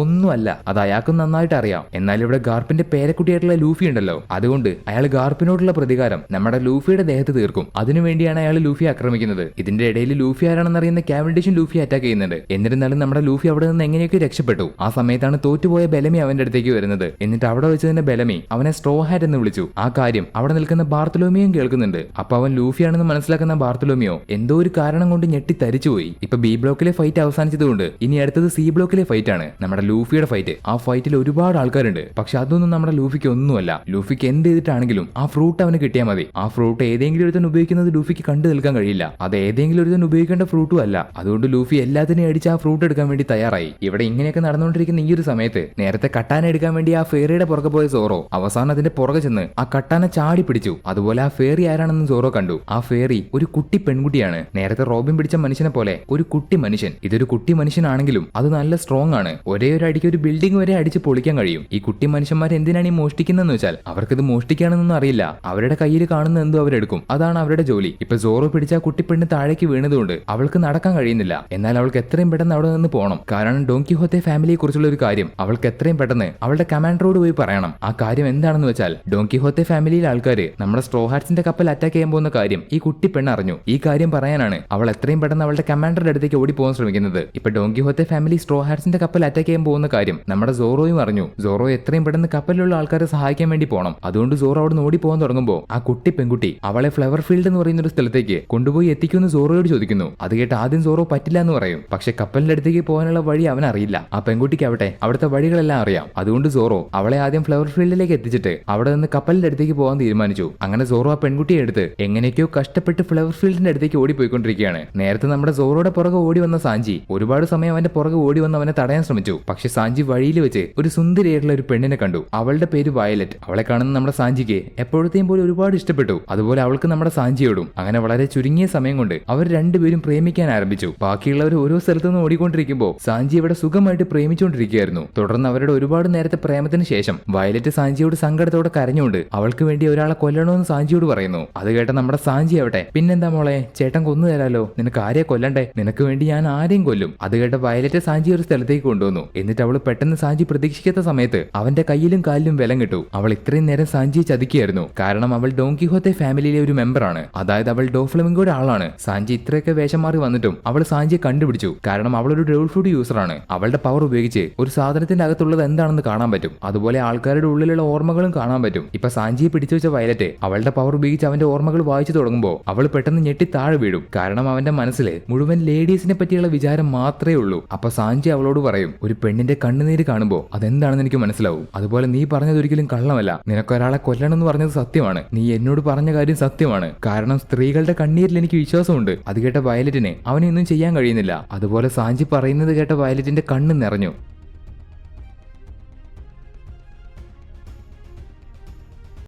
ഒന്നുമല്ല. അത് അയാൾക്കും നന്നായിട്ട് അറിയാം. എന്നാൽ ഇവിടെ ഗാർപ്പിന്റെ പേരക്കുട്ടിയായിട്ടുള്ള ലൂഫി ഉണ്ടല്ലോ, അതുകൊണ്ട് അയാൾ ഗാർപ്പിനോടുള്ള പ്രതികാരം നമ്മുടെ ലൂഫിയുടെ ദേഹത്ത് തീർക്കും. അതിനുവേണ്ടിയാണ് അയാൾ ലൂഫി ആക്രമിക്കുന്നത്. ഇതിന്റെ ഇടയിൽ ലൂഫി ആരാണെന്നറിയുന്ന കാവൻഡിഷും ലൂഫി അറ്റാക്ക് ചെയ്യുന്നുണ്ട്. എന്നിരുന്നാലും നമ്മുടെ ലൂഫി അവിടെ നിന്ന് എങ്ങനെയൊക്കെ രക്ഷപ്പെട്ടു. ആ സമയത്താണ് തോറ്റുപോയ ബെലമി അവന്റെ അടുത്തേക്ക് വരുന്നത്. എന്നിട്ട് അവിടെ വെച്ച് തന്നെ ബെലമി അവനെ സ്ട്രോ ഹാറ്റ് എന്ന് വിളിച്ചു. ആ കാര്യം അവിടെ നിൽക്കുന്ന ബാർത്തലോമിയും കേൾക്കുന്നുണ്ട്. അപ്പൊ അവൻ ലൂഫിയാണെന്ന് മനസ്സിലാക്കുന്ന ബാർത്തലോമിയോ എന്തോ ഒരു കാരണം കൊണ്ട് ഞെട്ടി തരിച്ചുപോയി. ഇപ്പൊ ബി ബ്ലോക്കിലെ ഫൈറ്റ് അവസാനിച്ചതുകൊണ്ട് ഇനി അടുത്തത് സി ബ്ലോക്കിലെ ഫൈറ്റ് ആണ്, നമ്മുടെ ലൂഫിയുടെ ഫൈറ്റ്. ആ ഫൈറ്റിൽ ഒരുപാട് ആൾക്കാരുണ്ട്. പക്ഷെ അതൊന്നും നമ്മുടെ ലൂഫിക്ക് ഒന്നുമല്ല. ലൂഫിക്ക് എന്ത് ചെയ്തിട്ടാണെങ്കിലും ആ ഫ്രൂട്ട് അവന് കിട്ടിയാൽ മതി. ആ ഫ്രൂട്ട് ഏതെങ്കിലും ഒരുത്തൻ ഉപയോഗിക്കുന്നത് ലൂഫിക്ക് കണ്ടു നിൽക്കാൻ കഴിയില്ല. അത് ഏതെങ്കിലും ഒരുത്തൻ ഉപയോഗിക്കേണ്ട ഫ്രൂട്ടും അല്ല. അതുകൊണ്ട് ലൂഫി എല്ലാത്തിനെയും അടിച്ച് ആ ഫ്രൂട്ട് എടുക്കാൻ വേണ്ടി തയ്യാറായി. ഇവിടെ ഇങ്ങനെയൊക്കെ നടന്നുകൊണ്ടിരിക്കുന്ന ഈ ഒരു സമയത്ത് നേരത്തെ കട്ടാന എടുക്കാൻ വേണ്ടി ആ ഫേറിയുടെ പുറകെ പോയ സോറോ അവസാനം അതിന്റെ പുറകെ ചെന്ന് ആ കട്ടാന ചാടി പിടിച്ചു. അതുപോലെ ആ ഫേറി ആരാണെന്ന് സോറോ കണ്ടു. ആ ഫേറി ഫെയറി ഒരു കുട്ടി പെൺകുട്ടിയാണ്. നേരത്തെ റോബിൻ പിടിച്ച മനുഷ്യനെ പോലെ ഒരു കുട്ടി മനുഷ്യൻ. ഇതൊരു കുട്ടി മനുഷ്യനാണെങ്കിലും അത് നല്ല സ്ട്രോങ് ആണ്. ഒരേ ഒരു അടിക്ക് ഒരു ബിൽഡിംഗ് വരെ അടിച്ച് പൊളിക്കാൻ കഴിയും. ഈ കുട്ടി മനുഷ്യന്മാർ എന്തിനാണ് ഈ മോഷ്ടിക്കുന്നതെന്ന് വെച്ചാൽ അവർക്കിത് മോഷ്ടിക്കാണെന്നൊന്നും അറിയില്ല. അവരുടെ കയ്യിൽ കാണുന്ന എന്തോ അവരെടുക്കും. അതാണ് അവരുടെ ജോലി. ഇപ്പൊ സോറോ പിടിച്ച കുട്ടിപ്പെണ്ണ് താഴേക്ക് വീണതുകൊണ്ട് അവൾക്ക് നടക്കാൻ കഴിയുന്നില്ല. എന്നാൽ അവൾക്ക് എത്രയും പെട്ടെന്ന് അവിടെ നിന്ന് പോകണം. കാരണം ഡോൺ കിഹോത്തെ ഫാമിലിയെ കുറിച്ചുള്ള ഒരു കാര്യം അവൾക്ക് എത്രയും പെട്ടെന്ന് അവളുടെ കമാൻഡറോട് പോയി പറയണം. ആ കാര്യം എന്താണെന്ന് വെച്ചാൽ ഡോൺ കിഹോത്തെ ഫാമിലിയിലെ ആൾക്കാര് നമ്മുടെ സ്ട്രോ ഹാറ്റ്സിന്റെ കപ്പൽ അറ്റാക്ക് ചെയ്യാൻ പോകുന്ന കാര്യം ഈ കുട്ടി പെണ്ണ് അറിഞ്ഞു. ഈ കാര്യം പറയാനാണ് അവൾ എത്രയും പെട്ടെന്ന് അവളുടെ കമാൻഡറുടെ അടുത്തേക്ക് ഓടി പോകാൻ ശ്രമിക്കുന്നത്. ഇപ്പൊ ഡോൺ കിഹോത്തെ ഫാമിലി സ്ട്രോ ഹാറ്റ്സിന്റെ കപ്പൽ അറ്റാക്ക് ചെയ്യാൻ പോകുന്ന കാര്യം നമ്മുടെ സോറോയും അറിഞ്ഞു. സോറോ എത്രയും പെട്ടെന്ന് കപ്പലിലുള്ള ആൾക്കാരെ സഹായിക്കാൻ വേണ്ടി പോകണം. അതുകൊണ്ട് സോറോ അവിടെ നിന്ന് ഓടി പോകാൻ തുടങ്ങുമ്പോൾ ആ കുട്ടി പെൺകുട്ടി അവളെ ഫ്ലവർ ഫീൽഡ് എന്ന് പറയുന്ന ഒരു സ്ഥലത്തേക്ക് കൊണ്ടുപോയി എത്തിക്കുമെന്ന് സോറോയോട് ചോദിക്കുന്നു. അത് കേട്ട് ആദ്യം സോറോ പറ്റില്ല എന്ന് പറയും. പക്ഷെ കപ്പലിന്റെ അടുത്തേക്ക് പോകാനുള്ള വഴി അവൻ അറിയില്ല. ആ പെൺകുട്ടിക്ക് ആവട്ടെ അവിടുത്തെ വഴികളെല്ലാം അറിയാം. അതുകൊണ്ട് സോറോ അവളെ ആദ്യം ഫ്ലവർ ഫീൽഡിലേക്ക് എത്തിച്ചിട്ട് അവിടെ നിന്ന് കപ്പലിന്റെ അടുത്തേക്ക് പോകാൻ തീരുമാനിച്ചു. അങ്ങനെ സോറോ ആ പെൺകുട്ടിയെ എടുത്ത് എങ്ങനെയൊക്കെയോ കഷ്ടപ്പെട്ട് ഫ്ലവർ ഫീൽഡിന്റെ അടുത്തേക്ക് ഓടിപ്പോയിക്കൊണ്ടിരിക്കുകയാണ്. നേരത്തെ നമ്മുടെ സോറോയുടെ പുറകെ ഓടി വന്ന സാഞ്ചി ഒരുപാട് സമയം അവന്റെ പുറകെ ഓടി വന്ന് അവനെ തടയാൻ ശ്രമിച്ചു. പക്ഷെ സാഞ്ചി വഴിയിൽ വെച്ച് ഒരു സുന്ദരിയായിട്ടുള്ള ഒരു പെണ്ണിനെ കണ്ടു. അവളുടെ പേര് വയലറ്റ്. അവളെ കാണുന്ന നമ്മുടെ സാഞ്ചിക്ക് എപ്പോഴത്തെയും പോലെ ഒരുപാട് ഇഷ്ടപ്പെട്ടു. അതുപോലെ അവൾക്ക് നമ്മുടെ സാഞ്ചിയോടും. അങ്ങനെ വളരെ ചുരുങ്ങിയ സമയം കൊണ്ട് അവർ രണ്ടുപേരും പ്രേമിക്കാൻ ആരംഭിച്ചു. ബാക്കിയുള്ളവർ ഓരോ സ്ഥലത്തു നിന്ന് ഓടിക്കൊണ്ടിരിക്കുമ്പോൾ സാഞ്ചി ഇവിടെ സുഖമായിട്ട് പ്രേമിച്ചുകൊണ്ടിരിക്കുകയായിരുന്നു. തുടർന്ന് അവരുടെ ഒരുപാട് നേരത്തെ പ്രേമത്തിന് ശേഷം വയലറ്റ് സാഞ്ചിയോട് സങ്കടത്തോടെ കരഞ്ഞുകൊണ്ട് അവൾക്ക് വേണ്ടി ഒരാളെ കൊല്ലണമെന്ന് സാഞ്ചിയോട് പറയുന്നു. അത് കേട്ട നമ്മുടെ സാഞ്ചി ആവട്ടെ പിന്നെന്താ മോളെ, ചേട്ടൻ കൊന്നു തരാലോ, നിനക്ക് ആരെയെ കൊല്ലണ്ടേ, നിനക്ക് വേണ്ടി ഞാൻ ആരെയും കൊല്ലും. അത് കേട്ട വയലറ്റ് സാഞ്ചി ഒരു സ്ഥലത്തേക്ക് കൊണ്ടുവന്നു. എന്നിട്ട് അവൾ പെട്ടെന്ന് സാഞ്ചി പ്രതീക്ഷിക്കാത്ത സമയത്ത് അവന്റെ കയ്യിലും കാലിലും വിലം കിട്ടു. അവൾ ഇത്രയും നേരം സാഞ്ചിയെ ചതിക്കുകയായിരുന്നു. കാരണം അവൾ ഡോൺ കിഹോത്തെ ഫാമിലിയിലെ ഒരു മെമ്പറാണ്. അതായത് അവൾ ഡോഫ്ലമിംഗോയുടെ ആളാണ്. സാഞ്ചി ഇത്രയൊക്കെ വേഷം മാറി വന്നിട്ടും അവൾ സാഞ്ചിയെ കണ്ടുപിടിച്ചു. കാരണം അവൾ ഒരു ഡോൾ ഫുഡ് യൂസറാണ്. അവളുടെ പവർ ഉപയോഗിച്ച് ഒരു സാധനത്തിന്റെ അകത്തുള്ളത് എന്താണെന്ന് കാണാൻ പറ്റും. അതുപോലെ ആൾക്കാരുടെ ഉള്ളിലുള്ള ഓർമ്മകളും കാണാൻ പറ്റും. ഇപ്പൊ സാഞ്ചിയെ പിടിച്ചു വെച്ച വയലറ്റ് അവളുടെ പവർ ഉപയോഗിച്ച് അവന്റെ ഓർമ്മകൾ വായിച്ചു തുടങ്ങുമ്പോൾ അവൾ പെട്ടെന്ന് ഞെട്ടി താഴെ വീഴും. കാരണം അവന്റെ മനസ്സിൽ മുഴുവൻ ലേഡീസിനെ പറ്റിയുള്ള വിചാരം മാത്രമേ ഉള്ളൂ. അപ്പൊ സാഞ്ചി അവളോട് പറയും, ഒരു പെണ്ണിന്റെ കണ്ണുനീര് കാണുമ്പോൾ അതെന്താണെന്ന് എനിക്ക് മനസ്സിലാവും. അതുപോലെ നീ പറഞ്ഞത് ഒരിക്കലും കള്ളമല്ല. നിനക്കൊരാളെ കൊല്ലണം എന്ന് പറഞ്ഞത് സത്യമാണ്. നീ എന്നോട് പറഞ്ഞ കാര്യം സത്യമാണ്. കാരണം സ്ത്രീകളുടെ കണ്ണീരിൽ എനിക്ക് വിശ്വാസമുണ്ട്. അത് കേട്ട വയലറ്റിന് അവനെ ഒന്നും ചെയ്യാൻ കഴിയുന്നില്ല. അതുപോലെ സാഞ്ചി പറയുന്നത് കേട്ട വയലറ്റിന്റെ കണ്ണ് നിറഞ്ഞു.